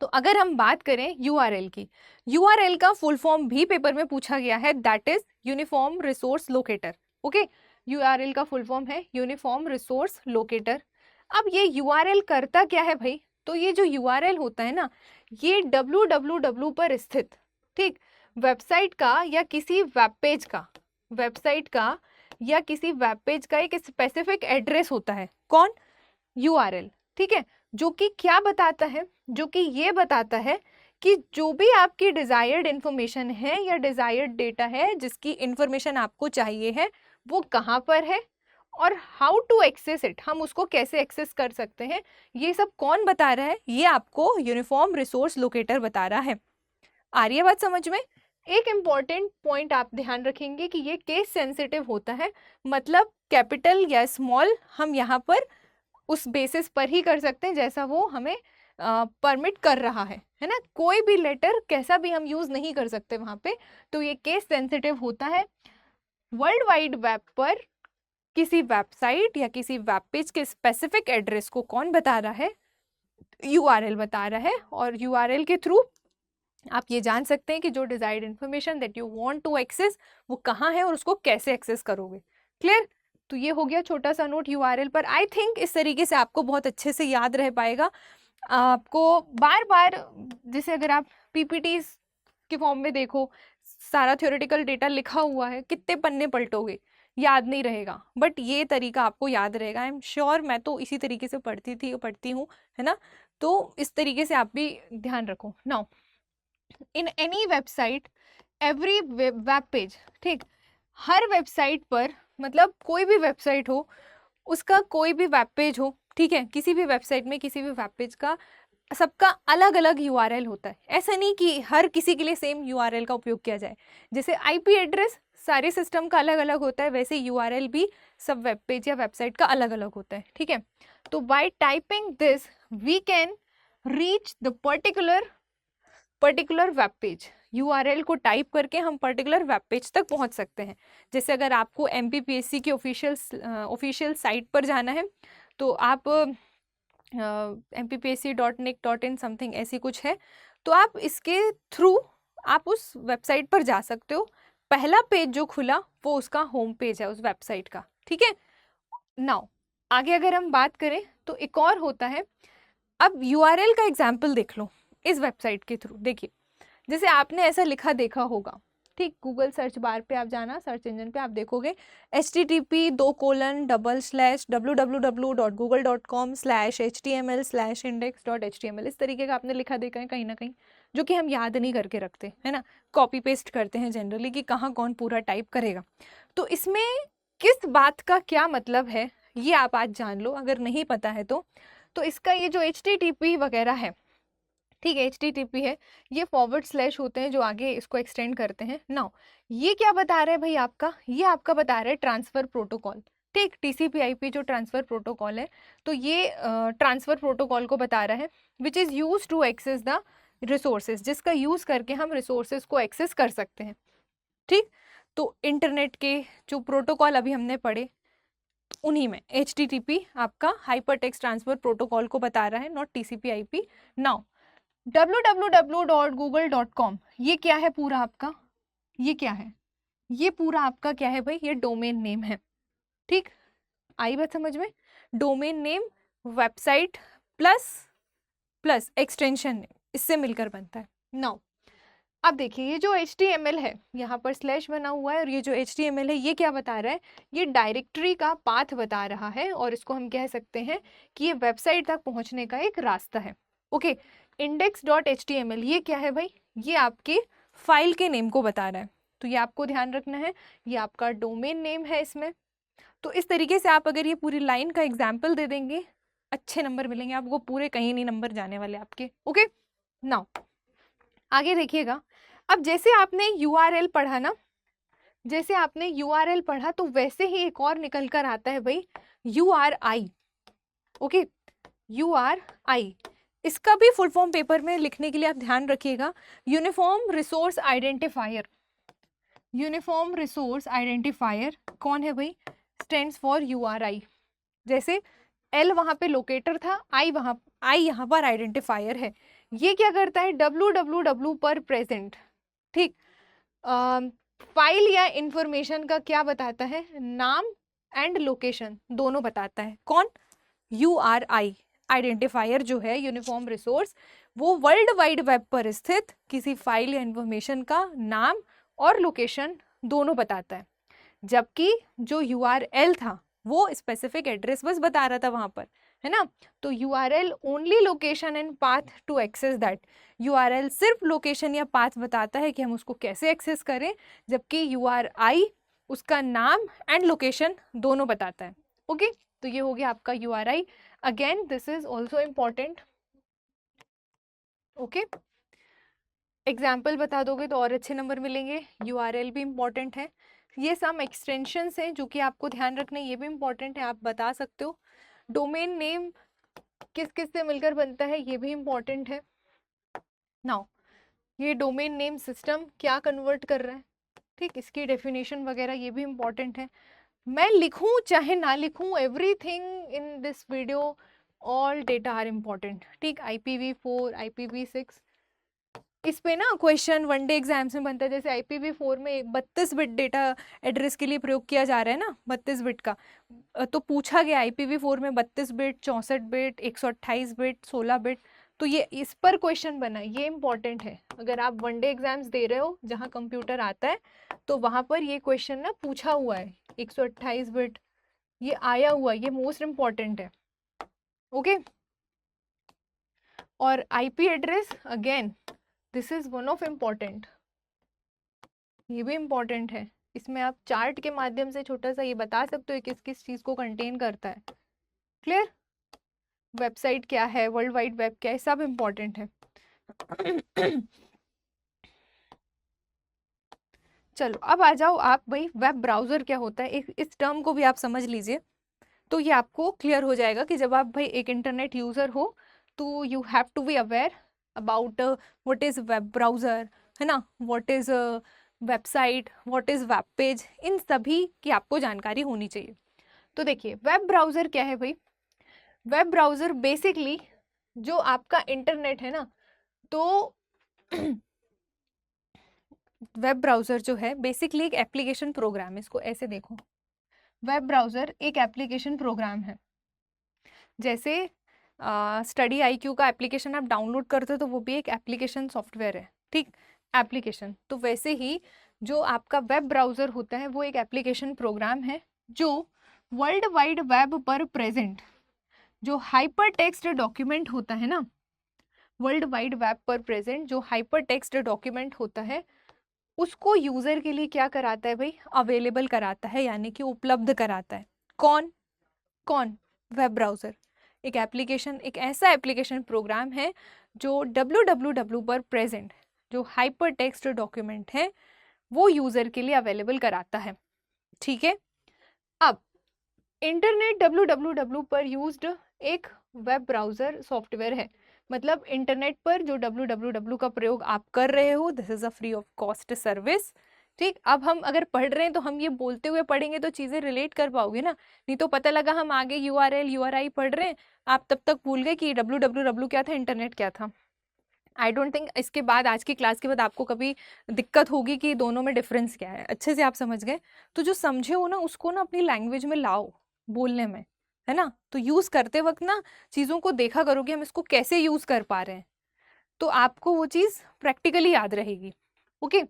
तो अगर हम बात करें URL की, URL का फुल फॉर्म भी पेपर में पूछा गया है, that is uniform resource locator. Okay, URL का फुल फॉर्म है यूनिफॉर्म रिसोर्स लोकेटर। अब ये URL करता क्या है भाई, तो ये जो URL होता है ना, ये www पर स्थित, ठीक, वेबसाइट का या किसी वेब पेज का, वेबसाइट का या किसी वेब पेज का एक स्पेसिफिक एड्रेस होता है, कौन, URL, ठीक है। जो कि क्या बताता है, जो कि ये बताता है कि जो भी आपकी डिजायर्ड इंफॉर्मेशन है या डिजायर्ड डेटा है, जिसकी इंफॉर्मेशन आपको चाहिए है, वो कहाँ पर है और हाउ टू एक्सेस इट, हम उसको कैसे एक्सेस कर सकते हैं, ये सब कौन बता रहा है, ये आपको यूनिफॉर्म रिसोर्स लोकेटर बता रहा है। आ रही है बात समझ में। एक इम्पॉर्टेंट पॉइंट आप ध्यान रखेंगे कि ये केस सेंसिटिव होता है, मतलब कैपिटल या स्मॉल हम यहाँ पर उस बेसिस पर ही कर सकते हैं जैसा वो हमें परमिट कर रहा है ना। कोई भी लेटर कैसा भी हम यूज नहीं कर सकते वहां पे, तो ये केस सेंसिटिव होता है। वर्ल्ड वाइड वेब पर किसी वेबसाइट या किसी वेब पेज के स्पेसिफिक एड्रेस को कौन बता रहा है? यूआरएल बता रहा है, और यूआरएल के थ्रू आप ये जान सकते हैं कि जो desired information that you want to access वो कहाँ है और उसको कैसे एक्सेस करोगे। क्लियर? तो ये हो गया छोटा सा नोट यूआरएल पर। आई थिंक इस तरीके से आपको बहुत अच्छे से याद रह पाएगा। आपको बार बार, जैसे अगर आप पीपीटी के फॉर्म में देखो, सारा थ्योरेटिकल डेटा लिखा हुआ है, कितने पन्ने पलटोगे, याद नहीं रहेगा। बट ये तरीका आपको याद रहेगा। आई एम श्योर, मैं तो इसी तरीके से पढ़ती हूँ, है ना। तो इस तरीके से आप भी ध्यान रखो। Now in any website every web page, ठीक, हर वेबसाइट पर, मतलब कोई भी वेबसाइट हो, उसका कोई भी वेब पेज हो, ठीक है, किसी भी वेबसाइट में किसी भी वेब पेज का सबका अलग अलग यूआरएल होता है। ऐसा नहीं कि हर किसी के लिए सेम यूआरएल का उपयोग किया जाए। जैसे आईपी एड्रेस सारे सिस्टम का अलग अलग होता है, वैसे यूआरएल भी सब वेब पेज या वेबसाइट का अलग अलग होता है, ठीक है। तो by typing this we can reach the particular web page. URL को टाइप करके हम पर्टिकुलर वेब पेज तक पहुंच सकते हैं। जैसे अगर आपको एमपीपीएससी की ऑफिशियल साइट पर जाना है, तो आप mpsc.nic.in समथिंग ऐसी कुछ है, तो आप इसके थ्रू आप उस वेबसाइट पर जा सकते हो। पहला पेज जो खुला वो उसका होम पेज है उस वेबसाइट का, ठीक है। नाउ आगे अगर हम बात करें तो एक और होता है। अब यूआरएल का एग्जाम्पल देख लो इस वेबसाइट के थ्रू। देखिए, जैसे आपने ऐसा लिखा देखा होगा, ठीक, गूगल सर्च बार पे आप जाना, सर्च इंजन पे आप देखोगे http://www.google.com/html/index.html, इस तरीके का आपने लिखा देखा है कहीं ना कहीं, जो कि हम याद नहीं करके रखते, है ना। कॉपी पेस्ट करते हैं जनरली कि कहाँ कौन पूरा टाइप करेगा। तो इसमें किस बात का क्या मतलब है ये आप आज जान लो, अगर नहीं पता है तो इसका ये जो http वगैरह है, ठीक है, http है, ये फॉरवर्ड स्लैश होते हैं जो आगे इसको एक्सटेंड करते हैं। नाउ ये क्या बता रहा है भाई आपका? ये आपका बता रहा है ट्रांसफर प्रोटोकॉल, ठीक, टीसीपी/आईपी जो ट्रांसफर प्रोटोकॉल है, तो ये ट्रांसफर प्रोटोकॉल को बता रहा है which is use to access the resources, जिसका यूज करके हम रिसोर्सेज को एक्सेस कर सकते हैं, ठीक। तो इंटरनेट के जो प्रोटोकॉल अभी हमने पढ़े उन्हीं में http आपका हाइपर टेक्स्ट ट्रांसफर प्रोटोकॉल को बता रहा है, नॉट टीसीपी/आईपी। नाउ www.google.com ये क्या है पूरा आपका? ये क्या है? ये पूरा आपका क्या है भाई? ये डोमेन नेम है, ठीक। आई बात समझ में? Domain name website plus extension name, इससे मिलकर बनता है। नाउ अब देखिए, ये जो HTML है, यहाँ पर स्लैश बना हुआ है, और ये जो HTML है ये क्या बता रहा है? ये डायरेक्टरी का पाथ बता रहा है, और इसको हम कह सकते हैं कि ये वेबसाइट तक पहुँचने का एक रास्ता है। ओके, index.html ये क्या है भाई? ये आपके फाइल के नेम को बता रहा है, तो ये आपको ध्यान रखना है, ये आपका डोमेन नेम है इसमें। तो इस तरीके से आप अगर ये पूरी लाइन का एग्जाम्पल दे देंगे, अच्छे नंबर मिलेंगे आपको, पूरे कहीं नहीं नंबर जाने वाले आपके। ओके, नाउ आगे देखिएगा। अब जैसे आपने URL पढ़ा ना, जैसे आपने URL पढ़ा, तो वैसे ही एक और निकल कर आता है भाई, URI। ओके, URI, इसका भी फुल फॉर्म पेपर में लिखने के लिए आप ध्यान रखिएगा, uniform resource identifier. Uniform resource identifier कौन है भाई? Stands for URI। जैसे L वहाँ पे लोकेटर था, I यहाँ पर आइडेंटिफायर है। ये क्या करता है? www पर प्रेजेंट, ठीक, फाइल या इंफॉर्मेशन का क्या बताता है? नाम एंड लोकेशन दोनों बताता है। कौन? URI आइडेंटिफायर जो है, यूनिफॉर्म रिसोर्स, वो वर्ल्ड वाइड वेब पर स्थित किसी फाइल या इंफॉर्मेशन का नाम और लोकेशन दोनों बताता है। जबकि जो URL था वो स्पेसिफिक एड्रेस बस बता रहा था वहां पर, है ना। तो URL only location and path to access that. URL सिर्फ लोकेशन या पाथ बताता है कि हम उसको कैसे एक्सेस करें, जबकि URI उसका नाम एंड लोकेशन दोनों बताता है। ओके, तो ये हो गया आपका URI। Again this is also important. Okay, example बता दोगे तो और अच्छे नंबर मिलेंगे। URL भी इम्पॉर्टेंट है। ये सम एक्सटेंशंस हैं जो कि आपको ध्यान रखना है, ये भी इम्पॉर्टेंट है, आप बता सकते हो। डोमेन नेम किस किस से मिलकर बनता है ये भी इम्पॉर्टेंट है। नाउ ये डोमेन नेम सिस्टम क्या कन्वर्ट कर रहा है, ठीक, इसकी डेफिनेशन वगैरह ये भी इम्पॉर्टेंट है। मैं लिखूं चाहे ना लिखूं, everything in this video, all data are important, ठीक। IPv4, IPv6, इस पे ना क्वेश्चन वनडे एग्जाम्स में बनता है। जैसे IPv4 में 32 बिट डेटा एड्रेस के लिए प्रयोग किया जा रहा है ना, 32 बिट का, तो पूछा गया IPv4 में 32 बिट, 64 बिट, 128 बिट, 16 बिट, तो ये इस पर क्वेश्चन बना है, ये इंपॉर्टेंट है। अगर आप वनडे एग्जाम्स दे रहे हो जहाँ कंप्यूटर आता है तो वहाँ पर ये क्वेश्चन ना पूछा हुआ है, 128 बिट ये आया हुआ है, ये मोस्ट इम्पॉर्टेंट है, ओके। और IP address again this is one of important, ये भी इम्पॉर्टेंट है। इसमें आप चार्ट के माध्यम से छोटा सा ये बता सकते हो किस किस चीज को कंटेन करता है, क्लियर। वेबसाइट क्या है, वर्ल्ड वाइड वेब क्या है, सब इम्पॉर्टेंट है। चलो अब आ जाओ आप भाई, वेब ब्राउजर क्या होता है, इस टर्म को भी आप समझ लीजिए, तो ये आपको क्लियर हो जाएगा कि जब आप भाई एक इंटरनेट यूजर हो तो you have to be aware about what is web browser, है ना, what is website, what is web page, इन सभी की आपको जानकारी होनी चाहिए। तो देखिए वेब ब्राउजर क्या है भाई, वेब ब्राउजर बेसिकली जो आपका इंटरनेट है ना, तो वेब ब्राउजर जो है बेसिकली एक एप्लीकेशन प्रोग्राम है, इसको ऐसे देखो, वेब ब्राउजर एक एप्लीकेशन प्रोग्राम है। जैसे स्टडी IQ का एप्लीकेशन आप डाउनलोड करते हो तो वो भी एक एप्लीकेशन सॉफ्टवेयर है, ठीक, एप्लीकेशन। तो वैसे ही जो आपका वेब ब्राउजर होता है वो एक एप्लीकेशन प्रोग्राम है जो वर्ल्ड वाइड वेब पर प्रेजेंट जो हाइपर टेक्स्ट डॉक्यूमेंट होता है ना, वर्ल्ड वाइड वेब पर प्रेजेंट जो हाइपर टेक्स्ट डॉक्यूमेंट होता है उसको यूजर के लिए क्या कराता है भाई, अवेलेबल कराता है, यानी कि उपलब्ध कराता है। कौन कौन, वेब ब्राउजर। एक एप्लीकेशन, एक ऐसा एप्लीकेशन प्रोग्राम है जो www पर प्रेजेंट जो हाइपर टेक्स्ट डॉक्यूमेंट है वो यूजर के लिए अवेलेबल कराता है, ठीक है। अब इंटरनेट www पर यूज्ड एक वेब ब्राउजर सॉफ्टवेयर है, मतलब इंटरनेट पर जो www का प्रयोग आप कर रहे हो this is a free of cost service, ठीक। अब हम अगर पढ़ रहे हैं तो हम ये बोलते हुए पढ़ेंगे तो चीज़ें रिलेट कर पाओगे ना, नहीं तो पता लगा हम आगे URL URI पढ़ रहे हैं, आप तब तक भूल गए कि www क्या था, इंटरनेट क्या था। आई डोंट थिंक इसके बाद आज की क्लास के बाद आपको कभी दिक्कत होगी कि दोनों में डिफरेंस क्या है, अच्छे से आप समझ गए। तो जो समझे हो ना उसको ना अपनी लैंग्वेज में लाओ बोलने में, है ना, तो यूज़ करते वक्त ना चीज़ों को देखा करो कि हम इसको कैसे यूज़ कर पा रहे हैं, तो आपको वो चीज़ प्रैक्टिकली याद रहेगी, ओके।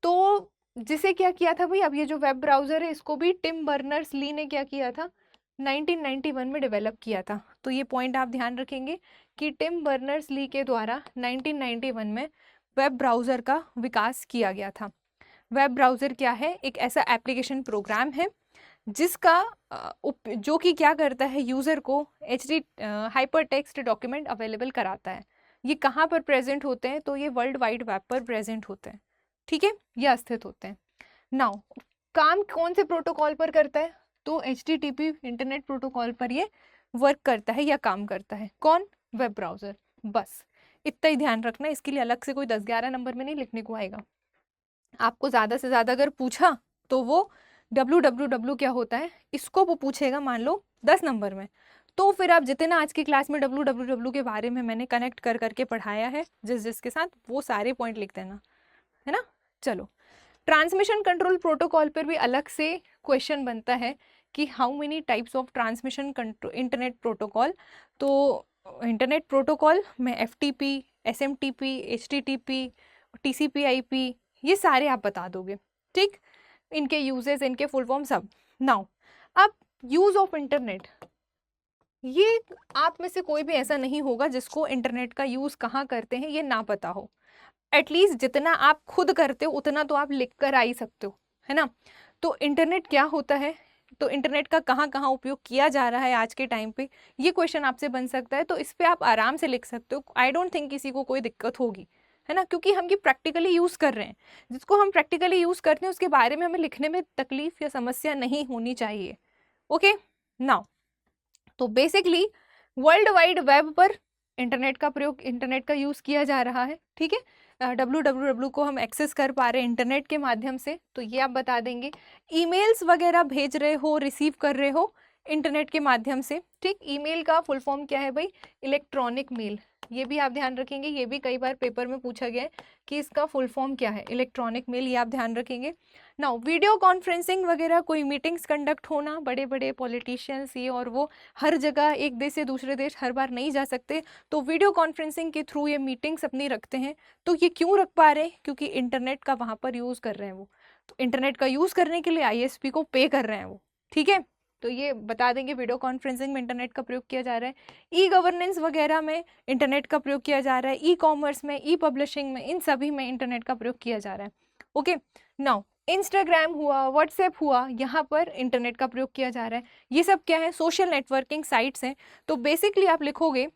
तो जिसे क्या किया था भाई, अब ये जो वेब ब्राउज़र है इसको भी टिम बर्नर्स ली ने क्या किया था, 1991 में डेवलप किया था। तो ये पॉइंट आप ध्यान रखेंगे कि टिम बर्नर्स ली के द्वारा 1991 में वेब ब्राउज़र का विकास किया गया था। वेब ब्राउज़र क्या है, एक ऐसा एप्लीकेशन प्रोग्राम है जिसका जो कि क्या करता है, यूज़र को HD hyper text document available कराता है। ये कहाँ पर प्रेजेंट होते हैं, तो ये वर्ल्ड वाइड वेब पर प्रेजेंट होते हैं, ठीक है, ये स्थित होते हैं। नाउ काम कौन से प्रोटोकॉल पर करता है, तो HTTP इंटरनेट प्रोटोकॉल पर ये वर्क करता है या काम करता है, कौन, वेब ब्राउज़र। बस इतना ही ध्यान रखना, इसके लिए अलग से कोई 10-11 नंबर में नहीं लिखने को आएगा। आपको ज़्यादा से ज़्यादा अगर पूछा तो वो www क्या होता है इसको वो पूछेगा, मान लो 10 नंबर में, तो फिर आप जितना आज की क्लास में www के बारे में मैंने कनेक्ट कर करके पढ़ाया है जिसके साथ, वो सारे पॉइंट लिख देना, है ना। चलो ट्रांसमिशन कंट्रोल प्रोटोकॉल पर भी अलग से क्वेश्चन बनता है कि how many types of transmission internet protocol. तो इंटरनेट प्रोटोकॉल में FTP, SMTP, HTTP, TCP/IP ये सारे आप बता दोगे, ठीक, इनके यूजेस, इनके फुल फॉर्म सब। नाउ अब यूज ऑफ इंटरनेट, ये आप में से कोई भी ऐसा नहीं होगा जिसको इंटरनेट का यूज कहाँ करते हैं ये ना पता हो। एटलीस्ट जितना आप खुद करते हो उतना तो आप लिख कर आ ही सकते हो, है ना। तो इंटरनेट क्या होता है, तो इंटरनेट का कहाँ कहाँ उपयोग किया जा रहा है आज के टाइम पे, ये क्वेश्चन आपसे बन सकता है, तो इस पे आप आराम से लिख सकते हो। आई डोंट थिंक किसी को कोई दिक्कत होगी, है ना, क्योंकि हम ये प्रैक्टिकली यूज़ कर रहे हैं। जिसको हम प्रैक्टिकली यूज़ करते हैं उसके बारे में हमें लिखने में तकलीफ या समस्या नहीं होनी चाहिए, ओके। नाउ तो बेसिकली वर्ल्ड वाइड वेब पर इंटरनेट का प्रयोग, इंटरनेट का यूज़ किया जा रहा है, ठीक है। www को हम एक्सेस कर पा रहे हैं इंटरनेट के माध्यम से, तो ये आप बता देंगे। ईमेल्स वगैरह भेज रहे हो, रिसीव कर रहे हो इंटरनेट के माध्यम से, ठीक। ईमेल का फुल फॉर्म क्या है भाई? Electronic mail. ये भी आप ध्यान रखेंगे, ये भी कई बार पेपर में पूछा गया है कि इसका फुल फॉर्म क्या है, इलेक्ट्रॉनिक मेल, ये आप ध्यान रखेंगे। नाउ वीडियो कॉन्फ्रेंसिंग वगैरह, कोई मीटिंग्स कंडक्ट होना, बड़े बड़े पॉलिटिशियंस ये और वो हर जगह एक देश से दूसरे देश हर बार नहीं जा सकते, तो वीडियो कॉन्फ्रेंसिंग के थ्रू ये मीटिंग्स अपनी रखते हैं। तो ये क्यों रख पा रहे हैं? क्योंकि इंटरनेट का वहाँ पर यूज़ कर रहे हैं वो, तो इंटरनेट का यूज़ करने के लिए ISP को पे कर रहे हैं वो, ठीक है। तो ये बता देंगे वीडियो कॉन्फ्रेंसिंग में इंटरनेट का प्रयोग किया जा रहा है। ई गवर्नेंस वगैरह में इंटरनेट का प्रयोग किया जा रहा है, ई कॉमर्स में, ई पब्लिशिंग में, इन सभी में इंटरनेट का प्रयोग किया जा रहा है। ओके, नाउ इंस्टाग्राम हुआ, व्हाट्सएप हुआ, यहाँ पर इंटरनेट का प्रयोग किया जा रहा है। ये सब क्या है? सोशल नेटवर्किंग साइट्स हैं। तो बेसिकली आप लिखोगे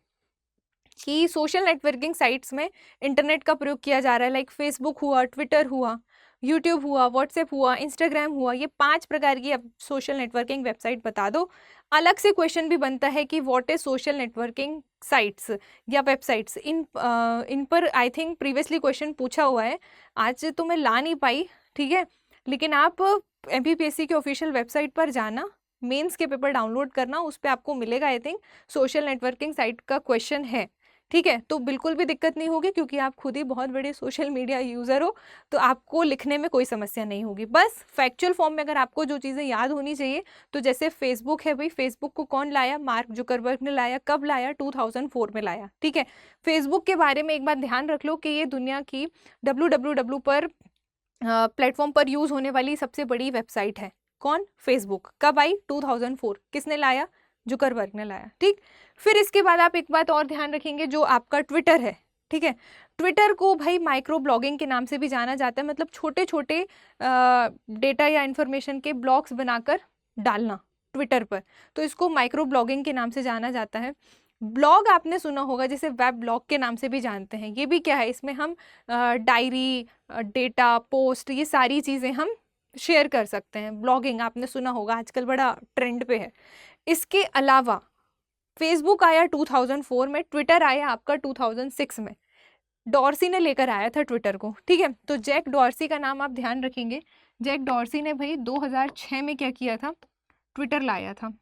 कि सोशल नेटवर्किंग साइट्स में इंटरनेट का प्रयोग किया जा रहा है, लाइक फेसबुक हुआ, ट्विटर हुआ, यूट्यूब हुआ, व्हाट्सएप हुआ, इंस्टाग्राम हुआ, ये 5 प्रकार की आप सोशल नेटवर्किंग वेबसाइट बता दो। अलग से क्वेश्चन भी बनता है कि what is social networking sites या वेबसाइट्स। इन पर आई थिंक प्रीवियसली क्वेश्चन पूछा हुआ है, आज तो मैं ला नहीं पाई, ठीक है। लेकिन आप MPPSC के ऑफिशियल वेबसाइट पर जाना, मेंस के पेपर डाउनलोड करना, उस पर आपको मिलेगा I think social networking site का क्वेश्चन है, ठीक है। तो बिल्कुल भी दिक्कत नहीं होगी, क्योंकि आप खुद ही बहुत बड़े सोशल मीडिया यूज़र हो, तो आपको लिखने में कोई समस्या नहीं होगी। बस फैक्चुअल फॉर्म में अगर आपको जो चीज़ें याद होनी चाहिए, तो जैसे फेसबुक है भाई, फेसबुक को कौन लाया? मार्क जुकरबर्ग ने लाया। कब लाया? 2004 में लाया, ठीक है। फेसबुक के बारे में एक बात ध्यान रख लो कि ये दुनिया की www पर प्लेटफॉर्म पर यूज़ होने वाली सबसे बड़ी वेबसाइट है। कौन? फेसबुक। कब आई? 2004। किसने लाया? जुकरबर्ग ने लाया, ठीक। फिर इसके बाद आप एक बात और ध्यान रखेंगे, जो आपका ट्विटर है, ठीक है। ट्विटर को भाई माइक्रो ब्लॉगिंग के नाम से भी जाना जाता है, मतलब छोटे छोटे डेटा या इन्फॉर्मेशन के ब्लॉग्स बनाकर डालना ट्विटर पर, तो इसको माइक्रो ब्लॉगिंग के नाम से जाना जाता है। ब्लॉग आपने सुना होगा, जैसे वेब ब्लॉग के नाम से भी जानते हैं। ये भी क्या है? इसमें हम डायरी, डेटा, पोस्ट, ये सारी चीज़ें हम शेयर कर सकते हैं। ब्लॉगिंग आपने सुना होगा, आजकल बड़ा ट्रेंड पे है। इसके अलावा फेसबुक आया 2004 में, ट्विटर आया आपका 2006 में। डॉर्सी ने लेकर आया था ट्विटर को, ठीक है। तो जैक डॉर्सी का नाम आप ध्यान रखेंगे। जैक डॉर्सी ने भाई 2006 में क्या किया था? ट्विटर लाया था,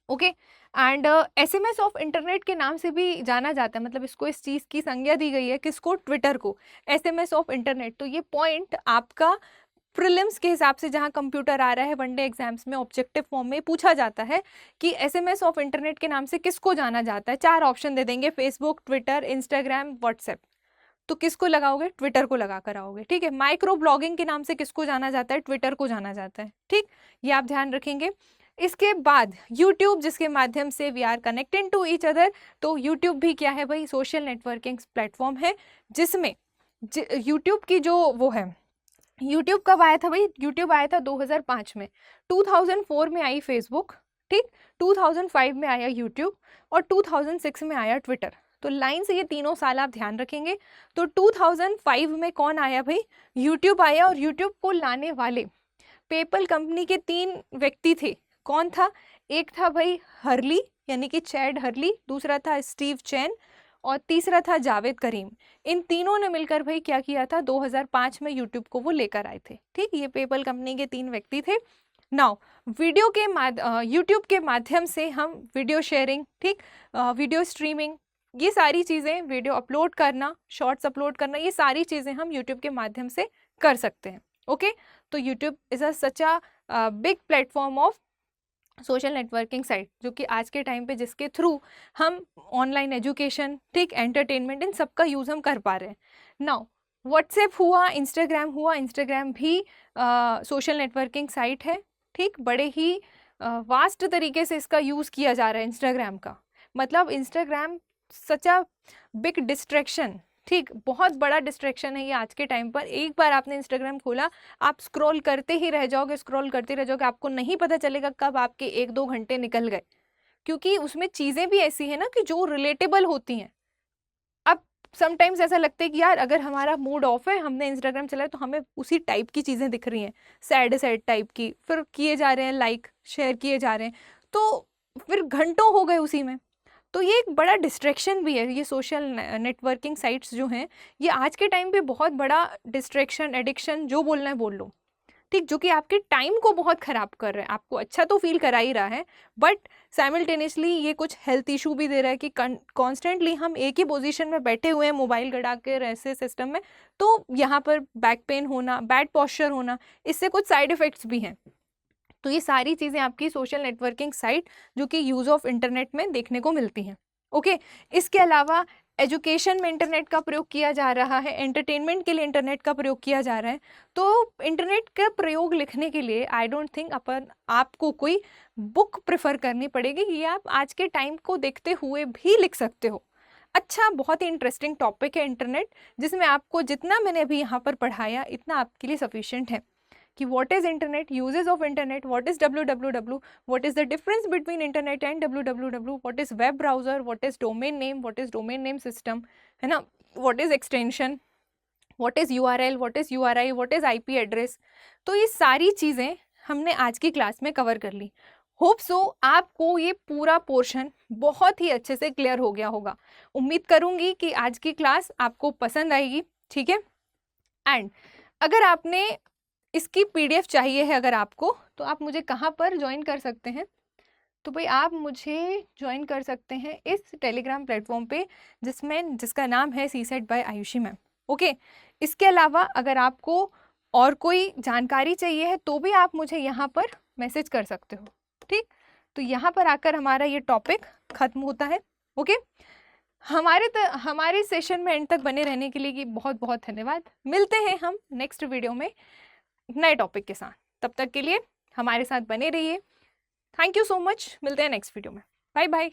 okay. And SMS of internet के नाम से भी जाना जाता है, मतलब इसको इस चीज़ की संज्ञा दी गई है, किसको? ट्विटर को, SMS ऑफ इंटरनेट। तो ये पॉइंट आपका प्रीलिम्स के हिसाब से, जहां कंप्यूटर आ रहा है, वनडे एग्जाम्स में ऑब्जेक्टिव फॉर्म में पूछा जाता है कि SMS ऑफ इंटरनेट के नाम से किसको जाना जाता है। 4 ऑप्शन दे देंगे, फेसबुक, ट्विटर, इंस्टाग्राम, व्हाट्सएप। तो किसको लगाओगे? ट्विटर को लगा कर आओगे, ठीक है। माइक्रो ब्लॉगिंग के नाम से किसको जाना जाता है? ट्विटर को जाना जाता है, ठीक। ये आप ध्यान रखेंगे। इसके बाद यूट्यूब, जिसके माध्यम से we are connected to each other. तो यूट्यूब भी क्या है भाई? सोशल नेटवर्किंग प्लेटफॉर्म है, जिसमें यूट्यूब की जो वो है, यूट्यूब कब आया था भाई? यूट्यूब आया था 2005 में। 2004 में आई फेसबुक, ठीक। 2005 में आया यूट्यूब और 2006 में आया ट्विटर। तो लाइन से ये तीनों साल आप ध्यान रखेंगे। तो 2005 में कौन आया भाई? यूट्यूब आया। और यूट्यूब को लाने वाले पेपल कंपनी के 3 व्यक्ति थे। कौन था? एक था भाई हर्ली, यानी कि चैड हर्ली, दूसरा था स्टीव चैन और तीसरा था जावेद करीम। इन तीनों ने मिलकर भाई क्या किया था? 2005 में यूट्यूब को वो लेकर आए थे, ठीक। ये पेपल कंपनी के 3 व्यक्ति थे। नाउ यूट्यूब के माध्यम से हम वीडियो शेयरिंग, ठीक, वीडियो स्ट्रीमिंग, ये सारी चीज़ें, वीडियो अपलोड करना, शॉर्ट्स अपलोड करना, ये सारी चीज़ें हम यूट्यूब के माध्यम से कर सकते हैं, ओके। तो YouTube is a such a big platform of social networking site, जो कि आज के टाइम पे जिसके थ्रू हम ऑनलाइन एजुकेशन, ठीक, एंटरटेनमेंट, इन सब का यूज़ हम कर पा रहे हैं। नाउ व्हाट्सएप हुआ, इंस्टाग्राम हुआ, इंस्टाग्राम भी सोशल नेटवर्किंग साइट है, ठीक। बड़े ही वास्ट तरीके से इसका यूज़ किया जा रहा है इंस्टाग्राम का। मतलब Instagram such a big distraction, ठीक, बहुत बड़ा डिस्ट्रैक्शन है ये आज के टाइम पर। एक बार आपने इंस्टाग्राम खोला, आप स्क्रॉल करते ही रह जाओगे, स्क्रॉल करते रह जाओगे, आपको नहीं पता चलेगा कब आपके 1-2 घंटे निकल गए, क्योंकि उसमें चीज़ें भी ऐसी हैं ना कि जो रिलेटेबल होती हैं। अब समटाइम्स ऐसा लगता है कि यार अगर हमारा मूड ऑफ है, हमने इंस्टाग्राम चलाया, तो हमें उसी टाइप की चीज़ें दिख रही हैं, सैड सैड टाइप की, फिर किए जा रहे हैं, लाइक शेयर किए जा रहे हैं। तो फिर घंटों हो गए उसी में। तो ये एक बड़ा डिस्ट्रैक्शन भी है। ये सोशल नेटवर्किंग साइट्स जो हैं, ये आज के टाइम पे बहुत बड़ा डिस्ट्रैक्शन, एडिक्शन, जो बोलना है बोल लो, ठीक, जो कि आपके टाइम को बहुत ख़राब कर रहा है। आपको अच्छा तो फील करा ही रहा है, बट साइमल्टेनियसली ये कुछ हेल्थ इशू भी दे रहा है कि कॉन्स्टेंटली हम एक ही पोजीशन में बैठे हुए हैं मोबाइल गड़ा के ऐसे सिस्टम में, तो यहाँ पर बैक पेन होना, बैड पॉस्चर होना, इससे कुछ साइड इफ़ेक्ट्स भी हैं। तो ये सारी चीज़ें आपकी सोशल नेटवर्किंग साइट जो कि यूज़ ऑफ इंटरनेट में देखने को मिलती हैं। ओके, इसके अलावा एजुकेशन में इंटरनेट का प्रयोग किया जा रहा है, एंटरटेनमेंट के लिए इंटरनेट का प्रयोग किया जा रहा है। तो इंटरनेट का प्रयोग लिखने के लिए आई डोंट थिंक आपको कोई बुक प्रेफर करनी पड़ेगी, ये आप आज के टाइम को देखते हुए भी लिख सकते हो। अच्छा, बहुत ही इंटरेस्टिंग टॉपिक है इंटरनेट, जिसमें आपको जितना मैंने अभी यहाँ पर पढ़ाया इतना आपके लिए सफिशिएंट है कि what is internet, uses of internet, what is www, what is the difference between internet and www, what is web browser, what is domain name, what is domain name system, है ना, what is extension, what is URL, what is URI, what is IP address. तो ये सारी चीज़ें हमने आज की class में कवर कर ली। होप सो आपको ये पूरा पोर्शन बहुत ही अच्छे से क्लियर हो गया होगा। उम्मीद करूँगी कि आज की क्लास आपको पसंद आएगी, ठीक है। एंड अगर आपने इसकी PDF चाहिए है अगर आपको, तो आप मुझे कहाँ पर ज्वाइन कर सकते हैं? तो भाई आप मुझे ज्वाइन कर सकते हैं इस टेलीग्राम प्लेटफॉर्म पे, जिसका नाम है CSAT by Ayushi ma'am. Okay, इसके अलावा अगर आपको और कोई जानकारी चाहिए है तो भी आप मुझे यहाँ पर मैसेज कर सकते हो, ठीक। तो यहाँ पर आकर हमारा ये टॉपिक ख़त्म होता है। ओके, हमारे सेशन में एंड तक बने रहने के लिए कि बहुत बहुत धन्यवाद। मिलते हैं हम नेक्स्ट वीडियो में नए टॉपिक के साथ। तब तक के लिए हमारे साथ बने रहिए। Thank you so much. मिलते हैं नेक्स्ट वीडियो में। Bye bye.